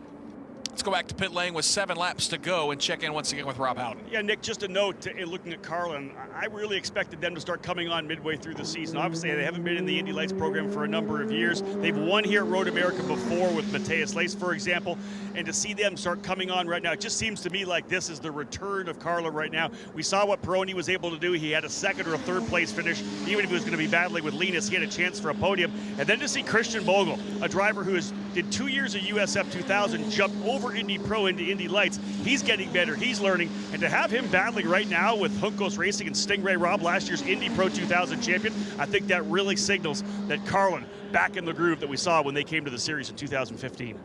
Let's go back to pit lane with 7 laps to go and check in once again with Rob Houghton. Yeah, Nick, just a note, in looking at Carlin, I really expected them to start coming on midway through the season. Obviously, they haven't been in the Indy Lights program for a number of years. They've won here at Road America before with Matthias Lace, for example, and to see them start coming on right now, it just seems to me like this is the return of Carlin right now. We saw what Peroni was able to do. He had a 2nd or a 3rd place finish. Even if he was going to be battling with Linus, he had a chance for a podium. And then to see Christian Bogle, a driver who did 2 years of USF 2000, jumped over over Indy Pro into Indy Lights. He's getting better. He's learning. And to have him battling right now with Juncos Racing and Stingray Robb, last year's Indy Pro 2000 champion, I think that really signals that Carlin back in the groove that we saw when they came to the series in 2015.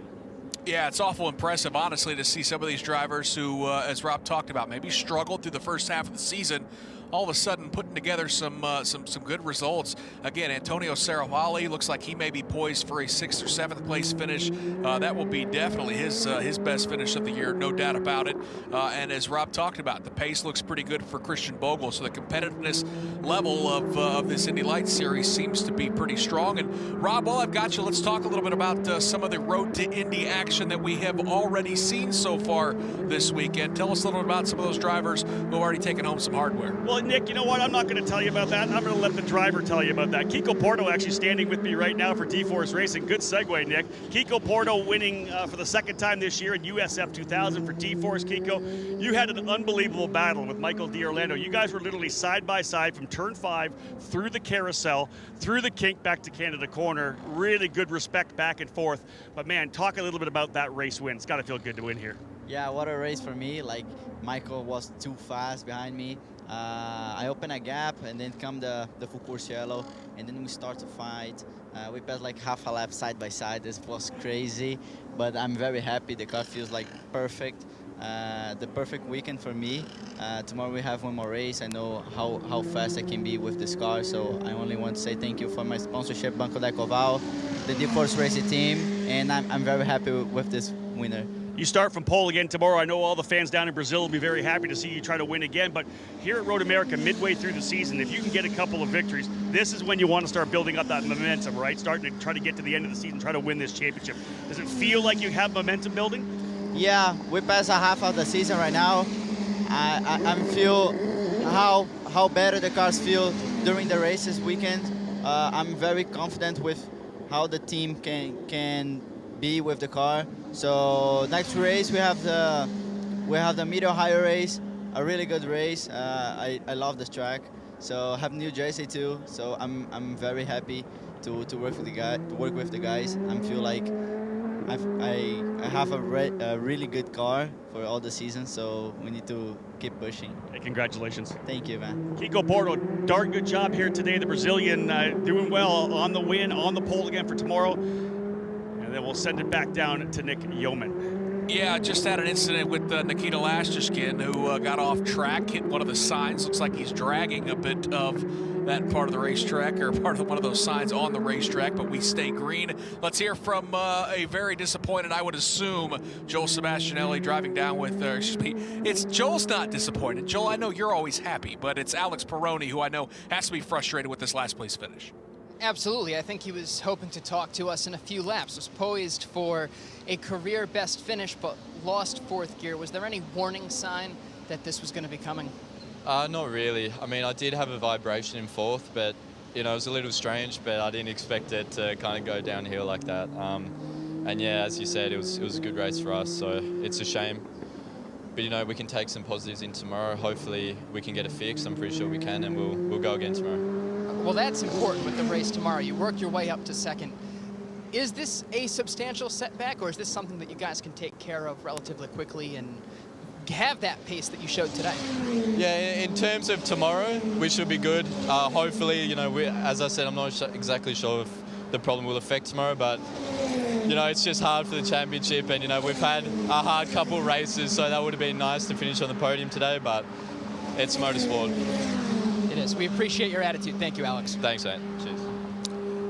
Yeah, it's awful impressive, honestly, to see some of these drivers who, as Rob talked about, maybe struggled through the first half of the season, all of a sudden putting together some good results. Again, Antonio Saravalli looks like he may be poised for a 6th or 7th place finish. That will be definitely his best finish of the year, no doubt about it. And as Rob talked about, the pace looks pretty good for Christian Bogle, so the competitiveness level of this Indy Lights series seems to be pretty strong. And Rob, while I've got you, let's talk a little bit about some of the Road to Indy action that we have already seen so far this weekend. Tell us a little bit about some of those drivers who have already taken home some hardware. Well, Nick, you know what? I'm not going to tell you about that. I'm going to let the driver tell you about that. Kiko Porto actually standing with me right now for D-Force Racing. Good segue, Nick. Kiko Porto winning for the 2nd time this year in USF 2000 for D-Force. Kiko, you had an unbelievable battle with Michael D'Orlando. You guys were literally side by side from turn 5 through the carousel, through the kink back to Canada Corner. Really good respect back and forth. But man, talk a little bit about that race win. It's got to feel good to win here. Yeah, what a race for me. Like, Michael was too fast behind me. I opened a gap, and then come the full course yellow, and then we start to fight. We passed like half a lap side by side. This was crazy, but I'm very happy. The car feels like perfect. The perfect weekend for me. Tomorrow we have one more race. I know how fast I can be with this car, so I only want to say thank you for my sponsorship, Banco da Coval, the D-Force Racing team, and I'm very happy with this winner. You start from pole again tomorrow. I know all the fans down in Brazil will be very happy to see you try to win again, but here at Road America, midway through the season, if you can get a couple of victories, this is when you want to start building up that momentum, right? Starting to try to get to the end of the season, try to win this championship. Does it feel like you have momentum building? Yeah, we passed a half of the season right now. I feel how better the cars feel during the race this weekend. I'm very confident with how the team can be with the car. So next race we have the Middle Ohio race, a really good race. I love this track. So I have New Jersey too. So I'm very happy to work with the guys. I feel like I have a really good car for all the season, so we need to keep pushing. Hey, congratulations. Thank you, man. Kiko Porto, darn good job here today. The Brazilian doing well on the win, on the pole again for tomorrow. And then we'll send it back down to Nick Yeoman. Yeah, just had an incident with Nikita Lashishkin, who got off track, hit one of the signs. Looks like he's dragging a bit of that part of the racetrack, or part of one of those signs on the racetrack, but we stay green. Let's hear from a very disappointed, I would assume, Joel Sebastianelli driving down with, it's Joel's not disappointed. Joel, I know you're always happy, but it's Alex Peroni, who I know has to be frustrated with this last place finish. Absolutely. I think he was hoping to talk to us in a few laps. Was poised for a career best finish, but lost 4th gear. Was there any warning sign that this was going to be coming? Not really. I mean, I did have a vibration in 4th, but, you know, it was a little strange, but I didn't expect it to kind of go downhill like that. And yeah, as you said, it was a good race for us, so it's a shame. But, you know, we can take some positives in tomorrow. Hopefully we can get it fixed. I'm pretty sure we can, and we'll go again tomorrow. Well, that's important with the race tomorrow. You worked your way up to 2nd. Is this a substantial setback, or is this something that you guys can take care of relatively quickly and have that pace that you showed today? Yeah, in terms of tomorrow, we should be good. Hopefully, you know, as I said, I'm not exactly sure if the problem will affect tomorrow, but, you know, it's just hard for the championship, and, you know, we've had a hard couple races, so that would have been nice to finish on the podium today, but it's motorsport. It is. We appreciate your attitude. Thank you, Alex. Thanks, mate. Cheers.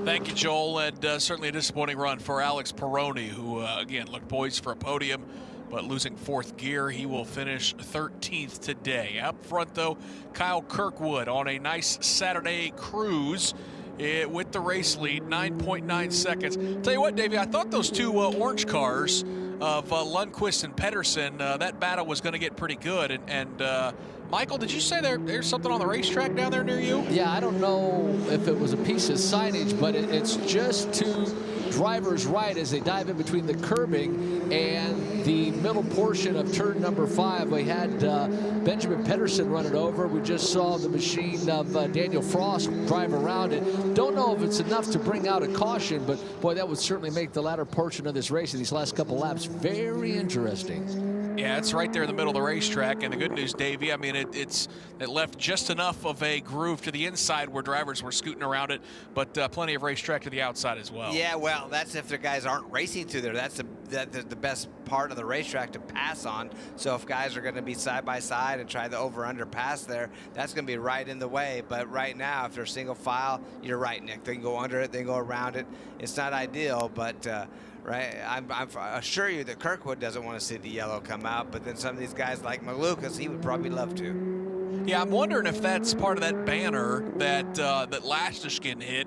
Thank you, Joel, and certainly a disappointing run for Alex Peroni, who, again, looked poised for a podium, but losing 4th gear. He will finish 13th today. Up front, though, Kyle Kirkwood on a nice Saturday cruise with the race lead, 9.9 seconds. Tell you what, Davey, I thought those two orange cars of Lundqvist and Pedersen, that battle was going to get pretty good, and Michael, did you say there's something on the racetrack down there near you? Yeah, I don't know if it was a piece of signage, but it's just to driver's right as they dive in between the curbing and the middle portion of turn number 5. We had Benjamin Pedersen run it over. We just saw the machine of Daniel Frost drive around it. Don't know if it's enough to bring out a caution, but boy, that would certainly make the latter portion of this race in these last couple laps very interesting. Yeah, it's right there in the middle of the racetrack, and the good news, Davey, I mean, it left just enough of a groove to the inside where drivers were scooting around it, but plenty of racetrack to the outside as well. Yeah, well, that's if the guys aren't racing through there. That's the best part of the racetrack to pass on. So if guys are going to be side by side and try the over-under pass there, that's going to be right in the way. But right now, if they're single file, you're right, Nick. They can go under it, they can go around it. It's not ideal, but right, I assure you that Kirkwood doesn't want to see the yellow come out, but then some of these guys like Malukas, he would probably love to. Yeah, I'm wondering if that's part of that banner that that Lastishkin hit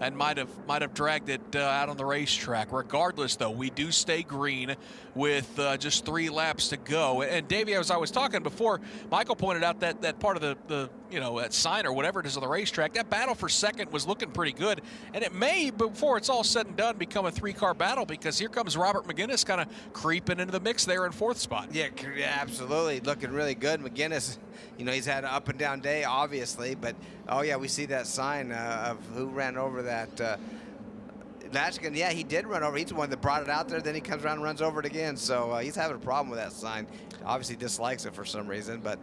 and might have dragged it out on the racetrack. Regardless, though, we do stay green with just 3 laps to go. And Davey, as I was talking before, Michael pointed out that part of the that sign or whatever it is on the racetrack, that battle for second was looking pretty good. And it may, before it's all said and done, become a 3-car battle, because here comes Robert McGinnis kind of creeping into the mix there in 4th spot. Yeah, absolutely. Looking really good. McGinnis, he's had an up and down day, obviously, but oh yeah, we see that sign of who ran over that. Lashkin, yeah, he did run over. He's the one that brought it out there. Then he comes around and runs over it again. So he's having a problem with that sign. Obviously dislikes it for some reason. But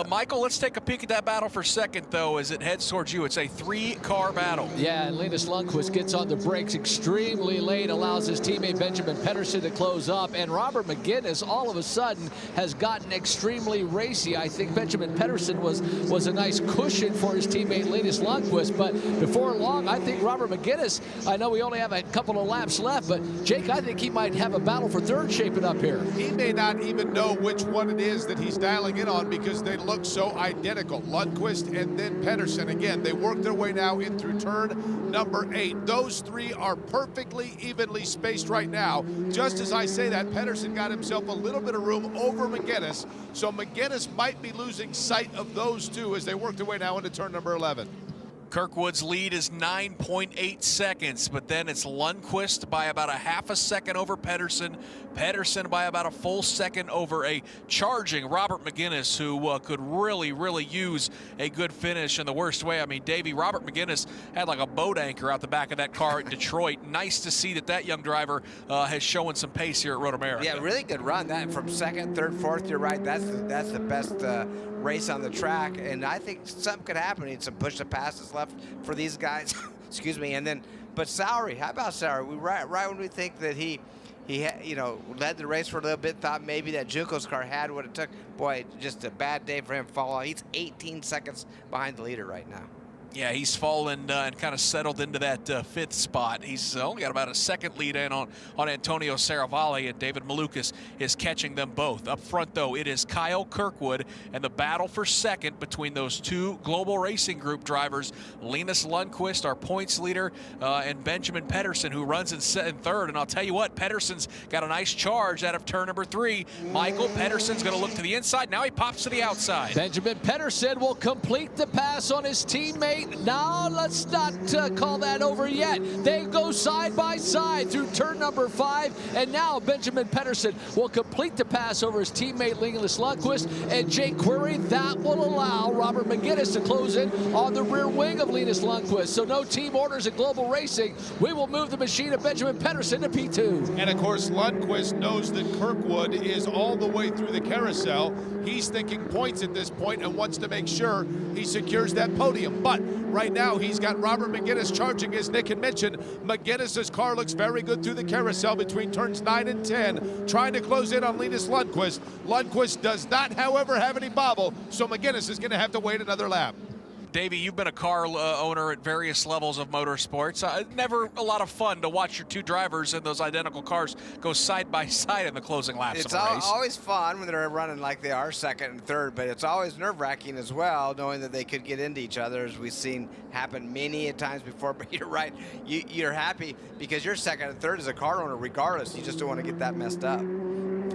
Michael, let's take a peek at that battle for second, though, as it heads towards you. It's a 3-car battle. Yeah, and Linus Lundqvist gets on the brakes extremely late, allows his teammate Benjamin Pedersen to close up. And Robert McGinnis, all of a sudden, has gotten extremely racy. I think Benjamin Pedersen was a nice cushion for his teammate Linus Lundqvist. But before long, I think Robert McGinnis, I know we only have a couple of laps left, but Jake, I think he might have a battle for third shaping up here. He may not even know which one it is that he's dialing in on, because they look so identical. Lundqvist and then Pedersen. Again, they work their way now in through turn number 8. Those 3 are perfectly evenly spaced right now. Just as I say that, Pedersen got himself a little bit of room over McGinnis, so McGinnis might be losing sight of those 2 as they work their way now into turn number 11. Kirkwood's lead is 9.8 seconds, but then it's Lundqvist by about a half a second over Pedersen. Pedersen by about a full second over a charging Robert McGinnis, who could really, really use a good finish in the worst way. I mean, Davey, Robert McGinnis had like a boat anchor out the back of that car at Detroit. Nice to see that young driver has shown some pace here at Road America. Yeah, really good run. That from second, third, fourth, you're right. That's the best race on the track, and I think something could happen. Need some push to passes left for these guys. Excuse me. And then, but Sowery, how about Sowery? We right when we think that he led the race for a little bit, thought maybe that Junko's car had what it took. Boy, just a bad day for him. He's 18 seconds behind the leader right now. Yeah, he's fallen and kind of settled into that 5th spot. He's only got about a second lead in on Antonio Saravalli, and David Malukas is catching them both. Up front, though, it is Kyle Kirkwood, and the battle for second between those 2 Global Racing Group drivers, Linus Lundqvist, our points leader, and Benjamin Pedersen, who runs in 3rd. And I'll tell you what, Pedersen's got a nice charge out of turn number 3. Michael Pedersen's going to look to the inside. Now he pops to the outside. Benjamin Pedersen will complete the pass on his teammate. Now let's not call that over yet. They go side by side through turn number 5, and now Benjamin Pedersen will complete the pass over his teammate Linus Lundqvist. And Jake Query, that will allow Robert McGinnis to close in on the rear wing of Linus Lundqvist. So no team orders at Global Racing. We will move the machine of Benjamin Pedersen to P2. And of course, Lundqvist knows that Kirkwood is all the way through the carousel. He's thinking points at this point and wants to make sure he secures that podium. But right now, he's got Robert McGinnis charging, as Nick had mentioned. McGinnis's car looks very good through the carousel between turns 9 and 10, trying to close in on Linus Lundqvist. Lundqvist does not, however, have any bobble, so McGinnis is going to have to wait another lap. Davey, you've been a car owner at various levels of motorsports. Never a lot of fun to watch your 2 drivers in those identical cars go side by side in the closing laps of a race. It's always fun when they're running like they are, second and third, but it's always nerve-wracking as well, knowing that they could get into each other, as we've seen happen many times before. But you're right, you're happy because you're second and third as a car owner regardless. You just don't want to get that messed up.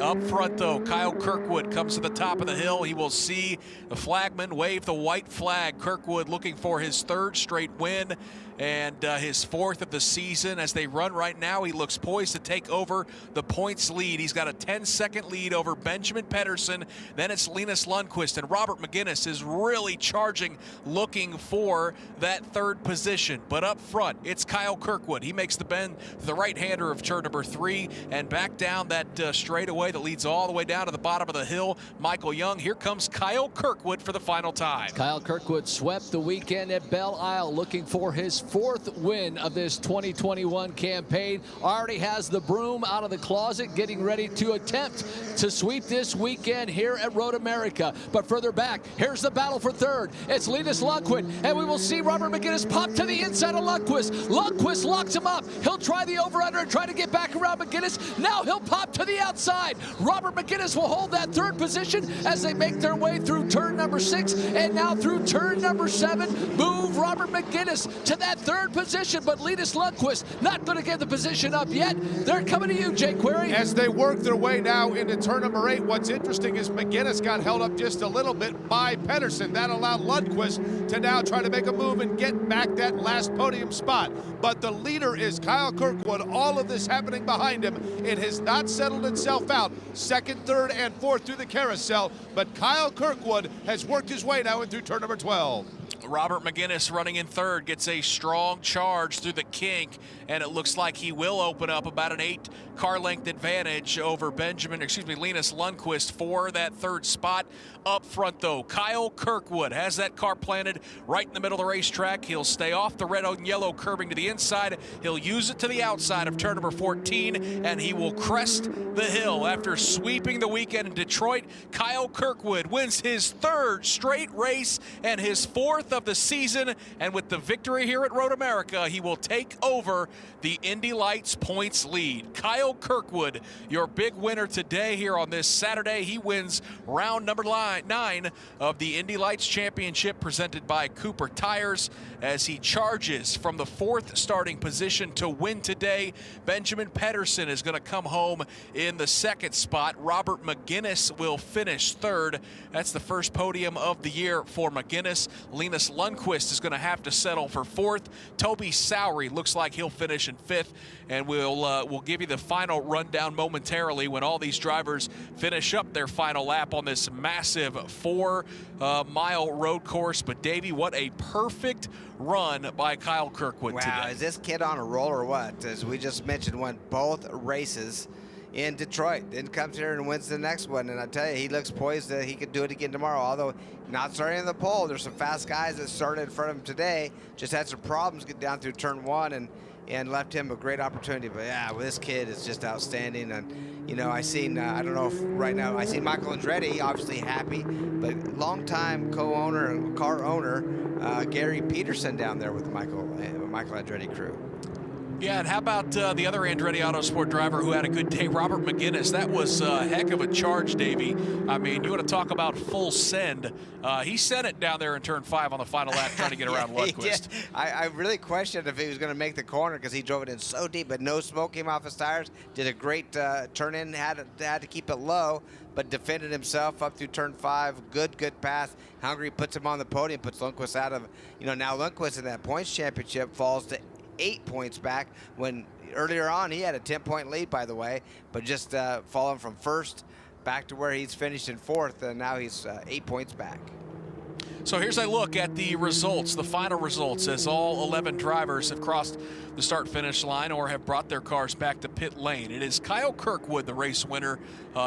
Up front, though, Kyle Kirkwood comes to the top of the hill. He will see the flagman wave the white flag. Kirkwood looking for his 3rd straight win. and his 4th of the season. As they run right now, he looks poised to take over the points lead. He's got a 10-second lead over Benjamin Pedersen. Then it's Linus Lundqvist, and Robert McGinnis is really charging, looking for that 3rd position. But up front, it's Kyle Kirkwood. He makes the bend, the right-hander of turn number 3, and back down that straightaway that leads all the way down to the bottom of the hill. Michael Young. Here comes Kyle Kirkwood for the final time. Kyle Kirkwood swept the weekend at Belle Isle, looking for his 4th win of this 2021 campaign. Already has the broom out of the closet, getting ready to attempt to sweep this weekend here at Road America. But further back, here's the battle for 3rd. It's Linus Lundqvist, and we will see Robert McGinnis pop to the inside of Lundqvist. Lundqvist locks him up. He'll try the over-under and try to get back around McGinnis. Now he'll pop to the outside. Robert McGinnis will hold that 3rd position as they make their way through turn number 6 and now through turn number 7. Move Robert McGinnis to that 3rd position, but Linus Lundqvist not going to give the position up yet. They're coming to you, Jake Query. As they work their way now into turn number 8, what's interesting is McGinnis got held up just a little bit by Pedersen. That allowed Lundqvist to now try to make a move and get back that last podium spot. But the leader is Kyle Kirkwood. All of this happening behind him. It has not settled itself out. 2nd, 3rd, and 4th through the carousel. But Kyle Kirkwood has worked his way now into turn number 12. Robert McGinnis running in 3rd gets a strong charge through the kink, and it looks like he will open up about an 8-car length advantage over Linus Lundqvist for that 3rd spot. Up front, though, Kyle Kirkwood has that car planted right in the middle of the racetrack. He'll stay off the red and yellow curving to the inside. He'll use it to the outside of turn number 14, and he will crest the hill. After sweeping the weekend in Detroit, Kyle Kirkwood wins his 3rd straight race and his 4th of the season, and with the victory here at Road America, he will take over the Indy Lights points lead. Kyle Kirkwood, your big winner today here on this Saturday. He wins round number 9 of the Indy Lights Championship presented by Cooper Tires as he charges from the 4th starting position to win today. Benjamin Pedersen is going to come home in the 2nd spot. Robert McGinnis will finish 3rd. That's the first podium of the year for McGinnis. Linus Lundqvist is going to have to settle for 4th. Toby Sowery looks like he'll finish in 5th, and we'll give you the final rundown momentarily when all these drivers finish up their final lap on this massive 4-mile road course. But Davey, what a perfect run by Kyle Kirkwood today. Wow, is this kid on a roll or what? As we just mentioned, won both races in Detroit, then comes here and wins the next one. And I tell you, he looks poised that he could do it again tomorrow. Although not starting in the pole, there's some fast guys that started in front of him today. Just had some problems getting down through turn 1 and left him a great opportunity. But yeah, well, this kid is just outstanding. And you know, I seen I don't know if right now I see Michael Andretti obviously happy, but longtime co-owner and car owner Gary Peterson down there with the Michael Andretti crew. Yeah, and how about the other Andretti Autosport driver who had a good day, Robert McGinnis? That was a heck of a charge, Davey. I mean, you want to talk about full send. He sent it down there in turn 5 on the final lap trying to get around Lundqvist. I really questioned if he was going to make the corner because he drove it in so deep, but no smoke came off his tires. Did a great turn in, had to keep it low, but defended himself up through turn 5. Good path. Hungary puts him on the podium, puts Lundqvist out of, now Lundqvist in that points championship falls to 8 points back when earlier on he had a 10-point lead, by the way, but just falling from 1st back to where he's finished in 4th, and now he's 8 points back. So here's a look at the results, the final results, as all 11 drivers have crossed the start-finish line or have brought their cars back to pit lane. It is Kyle Kirkwood, the race winner,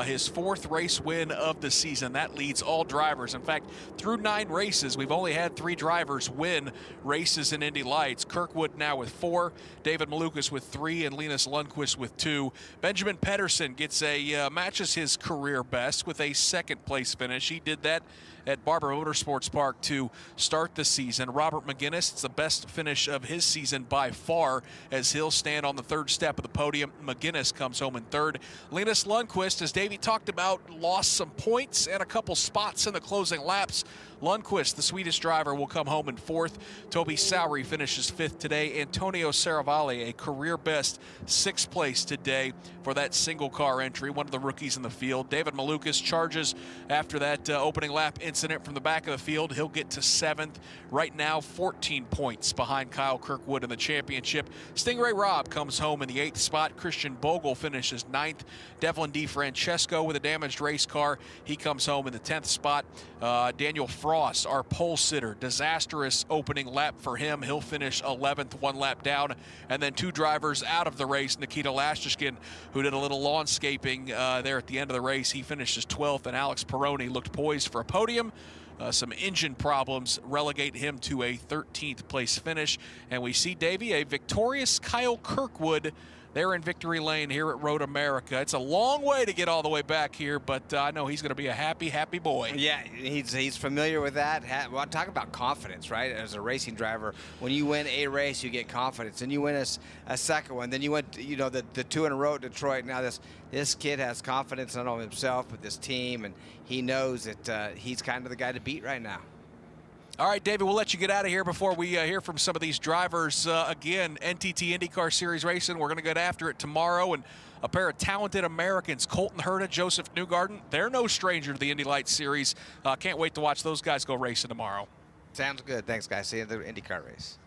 his 4th race win of the season. That leads all drivers. In fact, through 9 races, we've only had 3 drivers win races in Indy Lights. Kirkwood now with 4, David Malukas with 3, and Linus Lundqvist with 2. Benjamin Pedersen gets matches his career best with a 2nd place finish. He did that at Barber Motorsports Park to start the season. Robert McGinnis, it's the best finish of his season by far as he'll stand on the 3rd step of the podium. McGinnis comes home in 3rd. Linus Lundqvist, as Davey talked about, lost some points and a couple spots in the closing laps. Lundqvist, the Swedish driver, will come home in 4th. Toby Sowery finishes 5th today. Antonio Saravalli, a career best 6th place today for that single car entry, one of the rookies in the field. David Malukas charges after that opening lap in incident from the back of the field, he'll get to 7th. Right now, 14 points behind Kyle Kirkwood in the championship. Stingray Robb comes home in the 8th spot. Christian Bogle finishes 9th. Devlin DeFrancesco with a damaged race car. He comes home in the 10th spot. Daniel Frost, our pole sitter, disastrous opening lap for him. He'll finish 11th, 1 lap down. And then 2 drivers out of the race. Nikita Lashishkin, who did a little lawnscaping there at the end of the race, he finishes 12th, and Alex Peroni looked poised for a podium. Some engine problems relegate him to a 13th place finish. And we see, Davey, a victorious Kyle Kirkwood there in victory lane here at Road America. It's a long way to get all the way back here, but I know he's going to be a happy, happy boy. Yeah, he's familiar with that. Well, talk about confidence, right? As a racing driver, when you win a race, you get confidence, and you win a second one. Then you went, the 2 in a row at Detroit. Now this kid has confidence not only himself but this team, and he knows that he's kind of the guy to beat right now. All right, David, we'll let you get out of here before we hear from some of these drivers. Again, NTT IndyCar Series Racing, we're going to get after it tomorrow. And a pair of talented Americans, Colton Herta, Joseph Newgarden, they're no stranger to the Indy Lights Series. Can't wait to watch those guys go racing tomorrow. Sounds good. Thanks, guys. See you in the IndyCar race.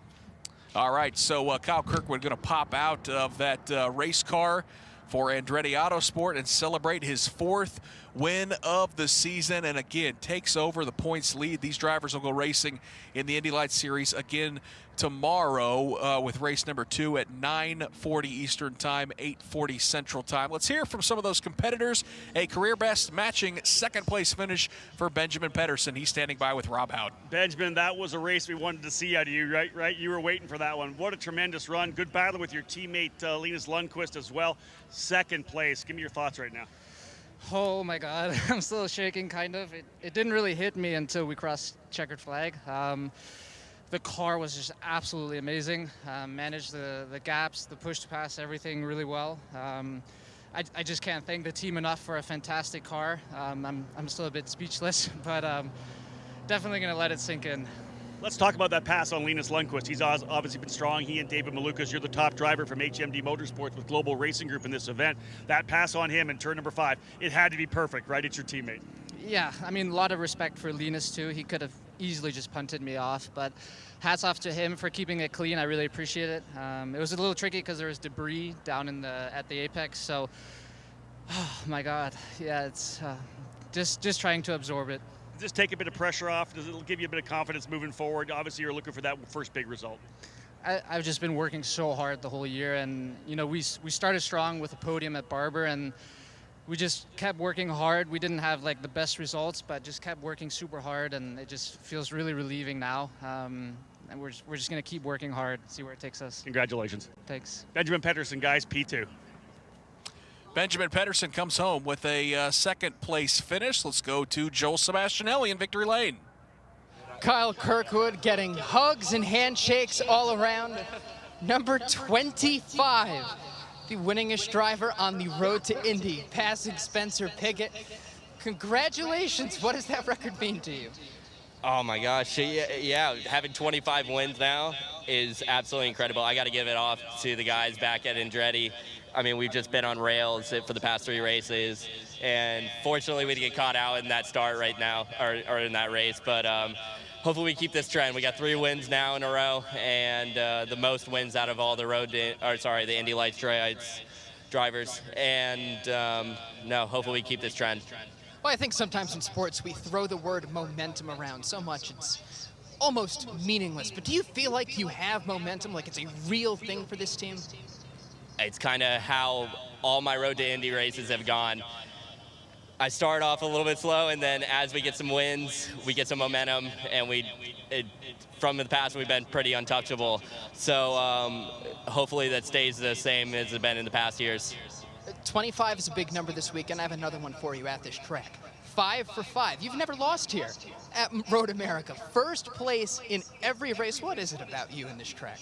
All right, so Kyle Kirkwood going to pop out of that race car for Andretti Autosport and celebrate his 4th win of the season, and again takes over the points lead. These drivers will go racing in the Indy Lights Series again tomorrow with race number 2 at 9:40 Eastern Time, 8:40 Central Time. Let's hear from some of those competitors. A career best matching 2nd place finish for Benjamin Pedersen. He's standing by with Rob Howden. Benjamin, that was a race we wanted to see out of you, right? You were waiting for that one. What a tremendous run. Good battle with your teammate Linus Lundqvist as well. 2nd place. Give me your thoughts right now. Oh my God, I'm still shaking kind of. It didn't really hit me until we crossed checkered flag. The car was just absolutely amazing. Managed the gaps, the push to pass, everything really well. I just can't thank the team enough for a fantastic car. I'm still a bit speechless, but definitely gonna let it sink in. Let's talk about that pass on Linus Lundqvist. He's obviously been strong. He and David Malukas, you're the top driver from HMD Motorsports with Global Racing Group in this event. That pass on him in turn number 5, it had to be perfect, right? It's your teammate. Yeah, I mean, a lot of respect for Linus too. He could have easily just punted me off, but hats off to him for keeping it clean. I really appreciate it. It was a little tricky because there was debris down at the apex, so oh my God, yeah, it's just trying to absorb it. Just take a bit of pressure off? Does it give you a bit of confidence moving forward? Obviously, you're looking for that first big result. I've just been working so hard the whole year, and we started strong with a podium at Barber, and we just kept working hard. We didn't have like the best results, but just kept working super hard, and it just feels really relieving now. And we're just gonna keep working hard, see where it takes us. Congratulations. Thanks. Benjamin Pedersen, guys, P2. Benjamin Pedersen comes home with a 2nd place finish. Let's go to Joel Sebastianelli in victory lane. Kyle Kirkwood getting hugs and handshakes all around. Number 25, the winningest driver on the road to Indy, passing Spencer Pigot. Congratulations. What does that record mean to you? Oh my gosh, yeah, having 25 wins now is absolutely incredible. I got to give it off to the guys back at Andretti. I mean, we've just been on rails for the past 3 races, and fortunately we didn't get caught out in that start right now, or in that race, but hopefully we keep this trend. We got 3 wins now in a row, and the most wins out of all the the Indy Lights drivers, and hopefully we keep this trend. Well, I think sometimes in sports we throw the word momentum around so much it's almost meaningless, but do you feel like you have momentum, like it's a real thing for this team? It's kind of how all my Road to Indy races have gone. I start off a little bit slow, and then as we get some wins, we get some momentum, and from the past, we've been pretty untouchable. So hopefully that stays the same as it's been in the past years. 25 is a big number this week, and I have another one for you at this track. 5 for 5. You've never lost here at Road America. First place in every race. What is it about you in this track?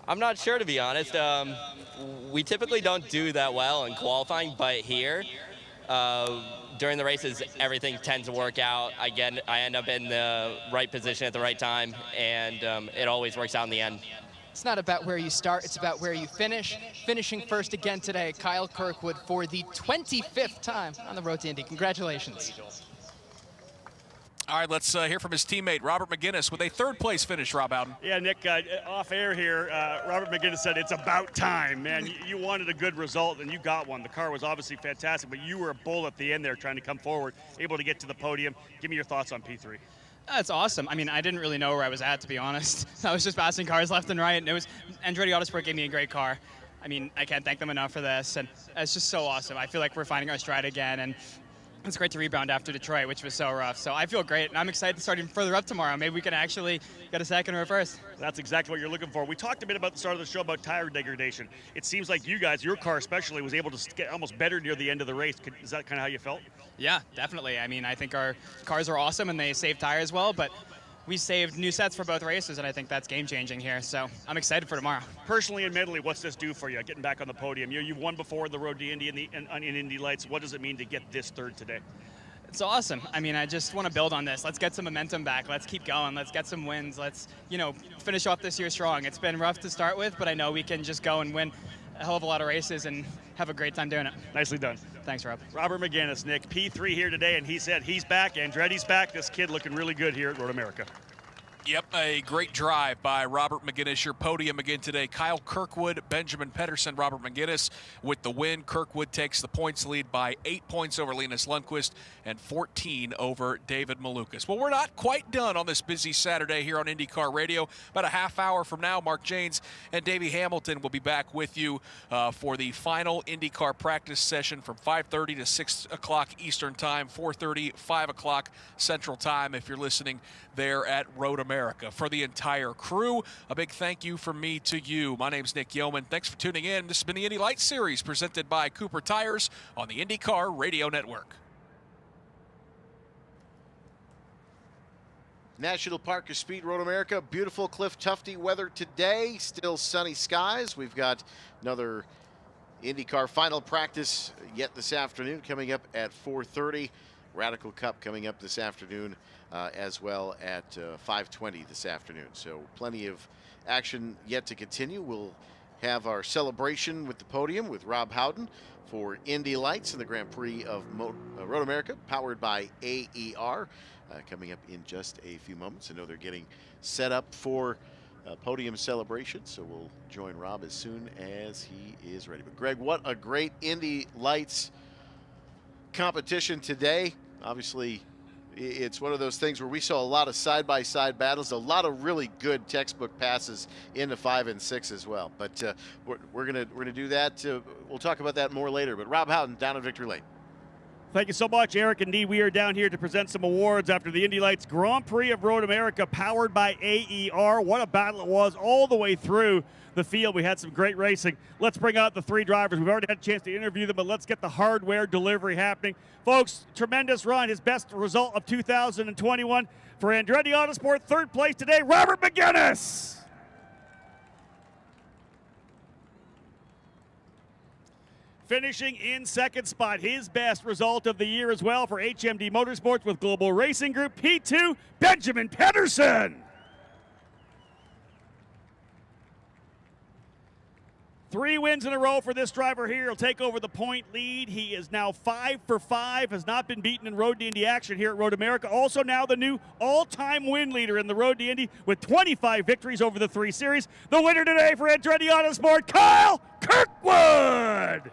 I'm not sure, to be honest. We typically don't do that well in qualifying, but here, during the races, everything tends to work out. I end up in the right position at the right time, and it always works out in the end. It's not about where you start, it's about where you finish. Finishing first again today, Kyle Kirkwood for the 25th time on the road to Indy. Congratulations. All right, let's hear from his teammate, Robert McGinnis, with a third-place finish, Rob Howden. Yeah, Nick, off air here, Robert McGinnis said it's about time, man. You wanted a good result, and you got one. The car was obviously fantastic, but you were a bull at the end there trying to come forward, able to get to the podium. Give me your thoughts on P3. That's awesome. I mean, I didn't really know where I was at, to be honest. I was just passing cars left and right, and Andretti Autosport gave me a great car. I mean, I can't thank them enough for this, and it's just so awesome. I feel like we're finding our stride again, and it's great to rebound after Detroit, which was so rough. So I feel great, and I'm excited to start even further up tomorrow. Maybe we can actually get a second or a first. That's exactly what you're looking for. We talked a bit about the start of the show about tire degradation. It seems like you guys, your car especially, was able to get almost better near the end of the race. Is that kind of how you felt? Yeah, definitely. I mean, I think our cars are awesome, and they save tires well, but we saved new sets for both races, and I think that's game-changing here. So I'm excited for tomorrow. Personally and mentally, what's this do for you, getting back on the podium? You've won before the Road to Indy in Indy Lights. What does it mean to get this third today? It's awesome. I mean, I just want to build on this. Let's get some momentum back. Let's keep going. Let's get some wins. Let's, finish off this year strong. It's been rough to start with, but I know we can just go and win a hell of a lot of races and have a great time doing it. Nicely done. Thanks, Rob. Robert McGinnis, Nick, P3 here today, and he said he's back. Andretti's back. This kid looking really good here at Road America. Yep, a great drive by Robert McGinnis. Your podium again today. Kyle Kirkwood, Benjamin Pedersen, Robert McGinnis with the win. Kirkwood takes the points lead by 8 points over Linus Lundqvist and 14 over David Malukas. Well, we're not quite done on this busy Saturday here on IndyCar Radio. About a half hour from now, Mark Janes and Davey Hamilton will be back with you for the final IndyCar practice session from 5:30 to 6 o'clock Eastern Time, 4:30, 5 o'clock Central Time if you're listening there at Road America. For the entire crew, a big thank you from me to you. My name's Nick Yeoman. Thanks for tuning in. This has been the Indy Lights Series presented by Cooper Tires on the IndyCar Radio Network. National Park of Speed, Road America. Beautiful Cliff Tufty weather today. Still sunny skies. We've got another IndyCar final practice yet this afternoon coming up at 4:30. Radical Cup coming up this afternoon as well at 5:20 this afternoon. So plenty of action yet to continue. We'll have our celebration with the podium with Rob Howden for Indy Lights in the Grand Prix of Road America, powered by AER, coming up in just a few moments. I know they're getting set up for podium celebration, so we'll join Rob as soon as he is ready. But Greg, what a great Indy Lights competition today. Obviously, it's one of those things where we saw a lot of side-by-side battles, a lot of really good textbook passes into 5 and 6 as well. But we're gonna do that. We'll talk about that more later. But Rob Howden down at Victory Lane. Thank you so much, Eric. Indeed, we are down here to present some awards after the Indy Lights Grand Prix of Road America, powered by AER. What a battle it was all the way through the field. We had some great racing. Let's bring out the three drivers. We've already had a chance to interview them, but let's get the hardware delivery happening. Folks, tremendous run. His best result of 2021 for Andretti Autosport. Third place today, Robert McGinnis. Finishing in second spot, his best result of the year as well for HMD Motorsports with Global Racing Group. P2, Benjamin Pedersen. 3 wins in a row for this driver here. He'll take over the point lead. He is now 5 for 5, has not been beaten in Road to Indy action here at Road America. Also now the new all-time win leader in the Road to Indy with 25 victories over the 3 series. The winner today for Andretti Autosport, Kyle Kirkwood.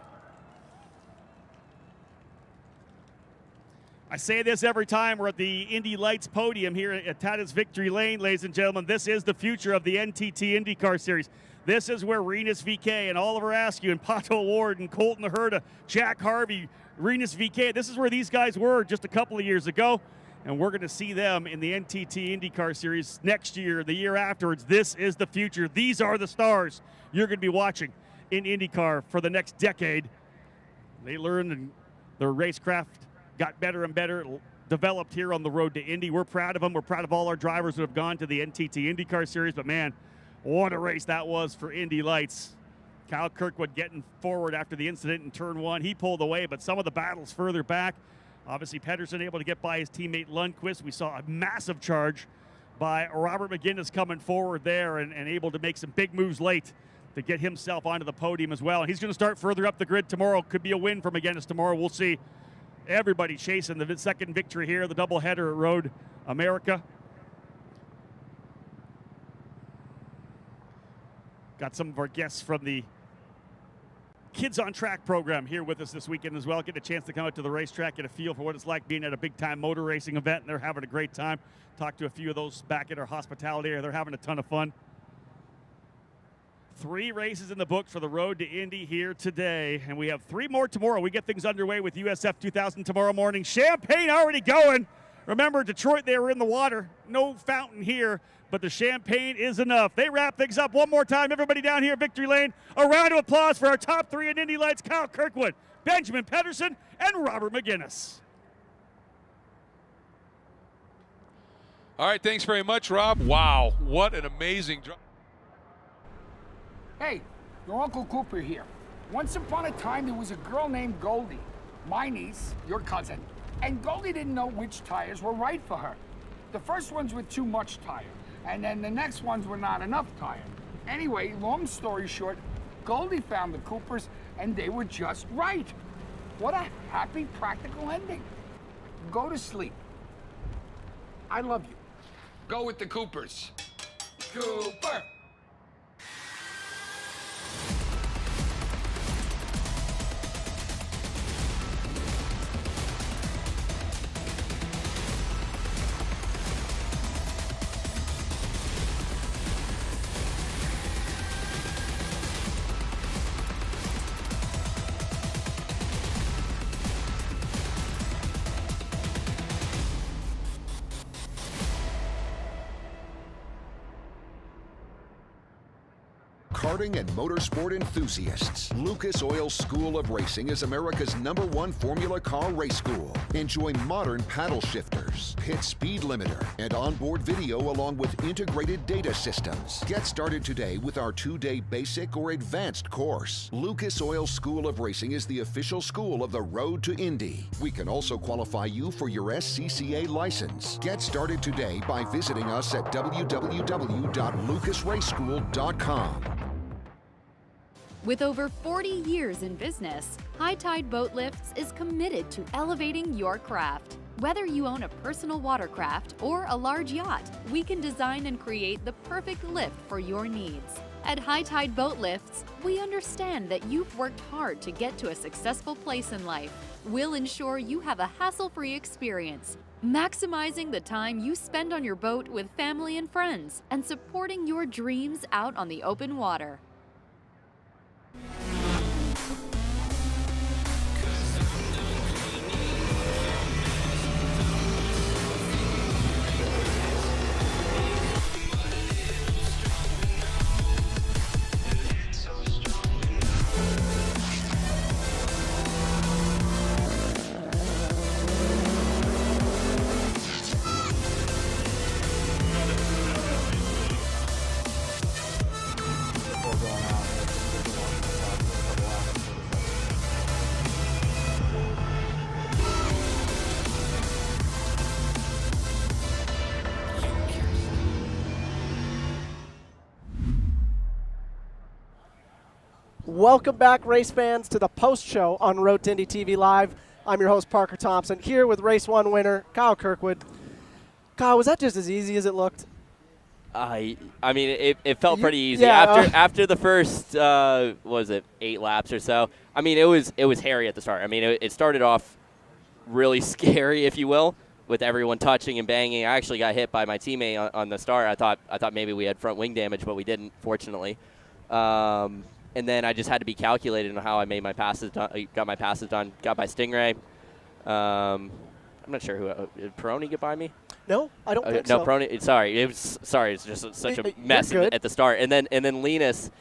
I say this every time we're at the Indy Lights podium here at Tatis Victory Lane, ladies and gentlemen. This is the future of the NTT IndyCar Series. This is where Rinus VeeKay and Oliver Askew and Pato Ward and Colton Herta, Jack Harvey, Rinus VeeKay, this is where these guys were just a couple of years ago. And we're going to see them in the NTT IndyCar Series next year, the year afterwards. This is the future. These are the stars you're going to be watching in IndyCar for the next decade. They learned and their racecraft got better and better, developed here on the road to Indy. We're proud of them. We're proud of all our drivers who have gone to the NTT IndyCar Series. But, man, what a race that was for Indy Lights. Kyle Kirkwood getting forward after the incident in Turn 1. He pulled away, but some of the battles further back. Obviously, Pedersen able to get by his teammate Lundqvist. We saw a massive charge by Robert McGinnis coming forward there and able to make some big moves late to get himself onto the podium as well. And he's going to start further up the grid tomorrow. Could be a win for McGinnis tomorrow. We'll see. Everybody chasing the second victory here, the doubleheader at Road America. Got some of our guests from the Kids on Track program here with us this weekend as well. Get a chance to come out to the racetrack, get a feel for what it's like being at a big-time motor racing event, and they're having a great time. Talked to a few of those back at our hospitality area. They're having a ton of fun. 3 races in the book for the Road to Indy here today, and we have 3 more tomorrow. We get things underway with USF 2000 tomorrow morning. Champagne already going. Remember, Detroit, they were in the water. No fountain here, but the champagne is enough. They wrap things up one more time. Everybody down here at Victory Lane, a round of applause for our top 3 in Indy Lights, Kyle Kirkwood, Benjamin Pedersen, and Robert McGinnis. All right, thanks very much, Rob. Wow, what an amazing drive. Hey, your Uncle Cooper here. Once upon a time, there was a girl named Goldie, my niece, your cousin, and Goldie didn't know which tires were right for her. The first ones were too much tire, and then the next ones were not enough tire. Anyway, long story short, Goldie found the Coopers, and they were just right. What a happy, practical ending. Go to sleep. I love you. Go with the Coopers. Cooper! Karting and motorsport enthusiasts, Lucas Oil School of Racing is America's #1 Formula Car race school. Enjoy modern paddle shifters, pit speed limiter, and onboard video along with integrated data systems. Get started today with our 2-day basic or advanced course. Lucas Oil School of Racing is the official school of the Road to Indy. We can also qualify you for your SCCA license. Get started today by visiting us at www.lucasraceschool.com. With over 40 years in business, High Tide Boat Lifts is committed to elevating your craft. Whether you own a personal watercraft or a large yacht, we can design and create the perfect lift for your needs. At High Tide Boat Lifts, we understand that you've worked hard to get to a successful place in life. We'll ensure you have a hassle-free experience, maximizing the time you spend on your boat with family and friends, and supporting your dreams out on the open water. Welcome back, race fans, to the post show on Road to Indy TV Live. I'm your host, Parker Thompson, here with Race 1 winner, Kyle Kirkwood. Kyle, was that just as easy as it looked? I mean, it felt pretty easy. Yeah, after the first, what was it, 8 laps or so? I mean, it was hairy at the start. I mean, it started off really scary, if you will, with everyone touching and banging. I actually got hit by my teammate on the start. I thought maybe we had front wing damage, but we didn't, fortunately. And then I just had to be calculated on how I made my passes done. Got my passes done. Got by Stingray. I'm not sure who did Peroni get by me. No, I don't think so. No, Peroni. Sorry, it's just such a mess at the start. And then Linus.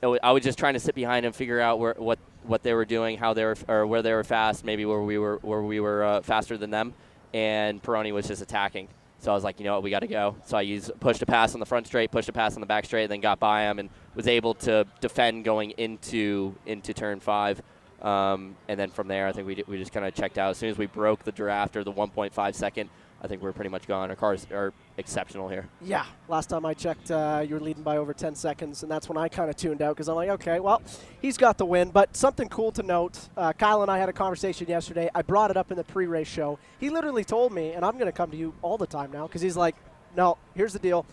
I was just trying to sit behind him, figure out what they were doing, how they were, or where they were fast, maybe where we were faster than them. And Peroni was just attacking. So I was like, you know what, we got to go. So I pushed a pass on the front straight, pushed a pass on the back straight, then got by him and was able to defend going into turn 5. And then from there, I think we just kind of checked out. As soon as we broke the draft or the 1.5 second I think we're pretty much gone. Our cars are exceptional here. Yeah, last time I checked, you were leading by over 10 seconds, and that's when I kind of tuned out because I'm like, okay, well, he's got the win. But something cool to note, Kyle and I had a conversation yesterday. I brought it up in the pre-race show. He literally told me, and I'm going to come to you all the time now because he's like, no, here's the deal.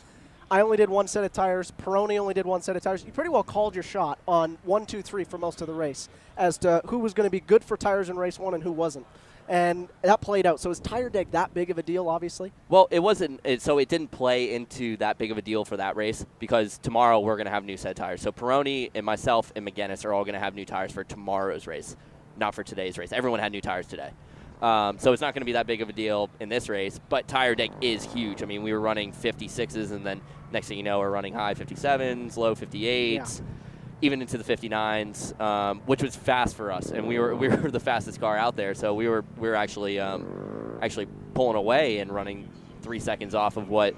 I only did one set of tires. Peroni only did one set of tires. You pretty well called your shot on 1, 2, 3 for most of the race as to who was going to be good for tires in race 1 and who wasn't. And that played out. So is tire deg that big of a deal, obviously? Well, it wasn't. So it didn't play into that big of a deal for that race because tomorrow we're going to have new set tires. So Peroni and myself and McGinnis are all going to have new tires for tomorrow's race, not for today's race. Everyone had new tires today. So it's not going to be that big of a deal in this race, but tire deg is huge. I mean, we were running 56s, and then next thing you know, we're running high 57s, low 58s, even into the 59s, which was fast for us. And we were the fastest car out there, so we were actually pulling away and running 3 seconds off of what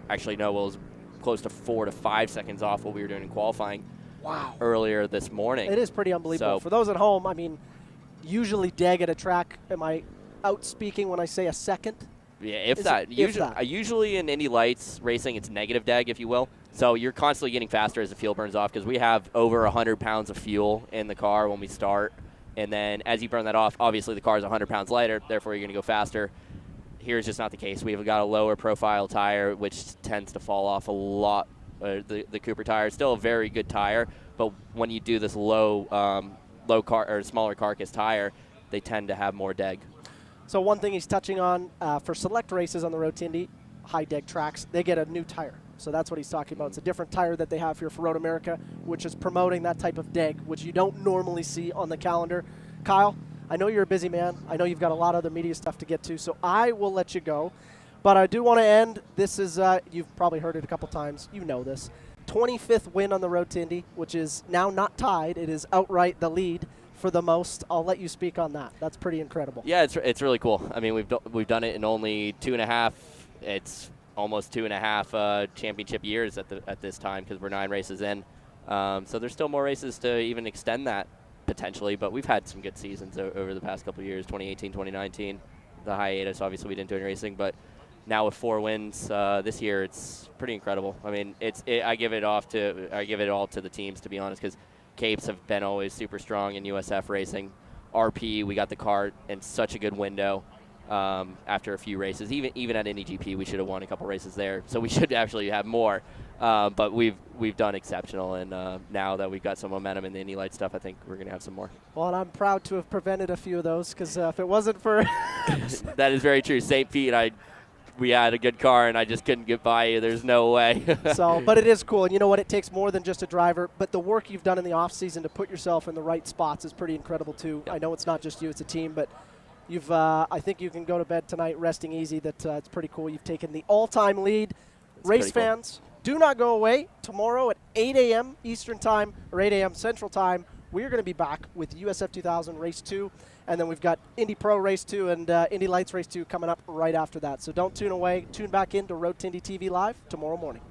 actually no, it was close to 4 to 5 seconds off what we were doing in qualifying. Wow. Earlier this morning. It is pretty unbelievable. So, for those at home, I mean, usually deg at a track, am I outspeaking when I say a second? Yeah, if that. Usually in Indy Lights racing, it's negative deg, if you will. So you're constantly getting faster as the fuel burns off because we have over 100 pounds of fuel in the car when we start. And then as you burn that off, obviously the car is 100 pounds lighter, therefore you're going to go faster. Here's just not the case. We've got a lower profile tire, which tends to fall off a lot. The Cooper tire is still a very good tire, but when you do this low car or smaller carcass tire, they tend to have more deg. So one thing he's touching on for select races on the Road to Indy, high deg tracks, they get a new tire. So that's what he's talking about. It's a different tire that they have here for Road America, which is promoting that type of deg, which you don't normally see on the calendar. Kyle, I know you're a busy man. I know you've got a lot of other media stuff to get to, so I will let you go. But I do want to end. This is, you've probably heard it a couple times. You know this. 25th win on the Road to Indy, which is now not tied. It is outright the lead for the most. I'll let you speak on that. That's pretty incredible. Yeah, it's really cool. I mean, we've done it in only 2.5. It's almost 2.5 championship years at this time because we're 9 races in. So there's still more races to even extend that potentially, but we've had some good seasons over the past couple of years. 2018, 2019, the hiatus. Obviously, we didn't do any racing, but now with 4 wins this year, it's pretty incredible. I mean, I give it all to the teams, to be honest, because Capes have been always super strong in USF racing. RP, we got the car in such a good window after a few races. Even at Indy GP, we should have won a couple races there, so we should actually have more. But we've done exceptional, and now that we've got some momentum in the Indy Light stuff, I think we're going to have some more. Well, and I'm proud to have prevented a few of those because if it wasn't for that is very true. St. Pete, we had a good car, and I just couldn't get by you. There's no way. So, but it is cool. And you know what? It takes more than just a driver. But the work you've done in the offseason to put yourself in the right spots is pretty incredible, too. Yep. I know it's not just you. It's a team. But you've, I think you can go to bed tonight resting easy. That it's pretty cool. You've taken the all-time lead. Race fans, do not go away. Tomorrow at 8 a.m. Eastern Time or 8 a.m. Central Time, we're going to be back with USF 2000 Race 2. And then we've got Indy Pro Race 2 and Indy Lights Race 2 coming up right after that. So don't tune away. Tune back in to Road to Indy TV Live tomorrow morning.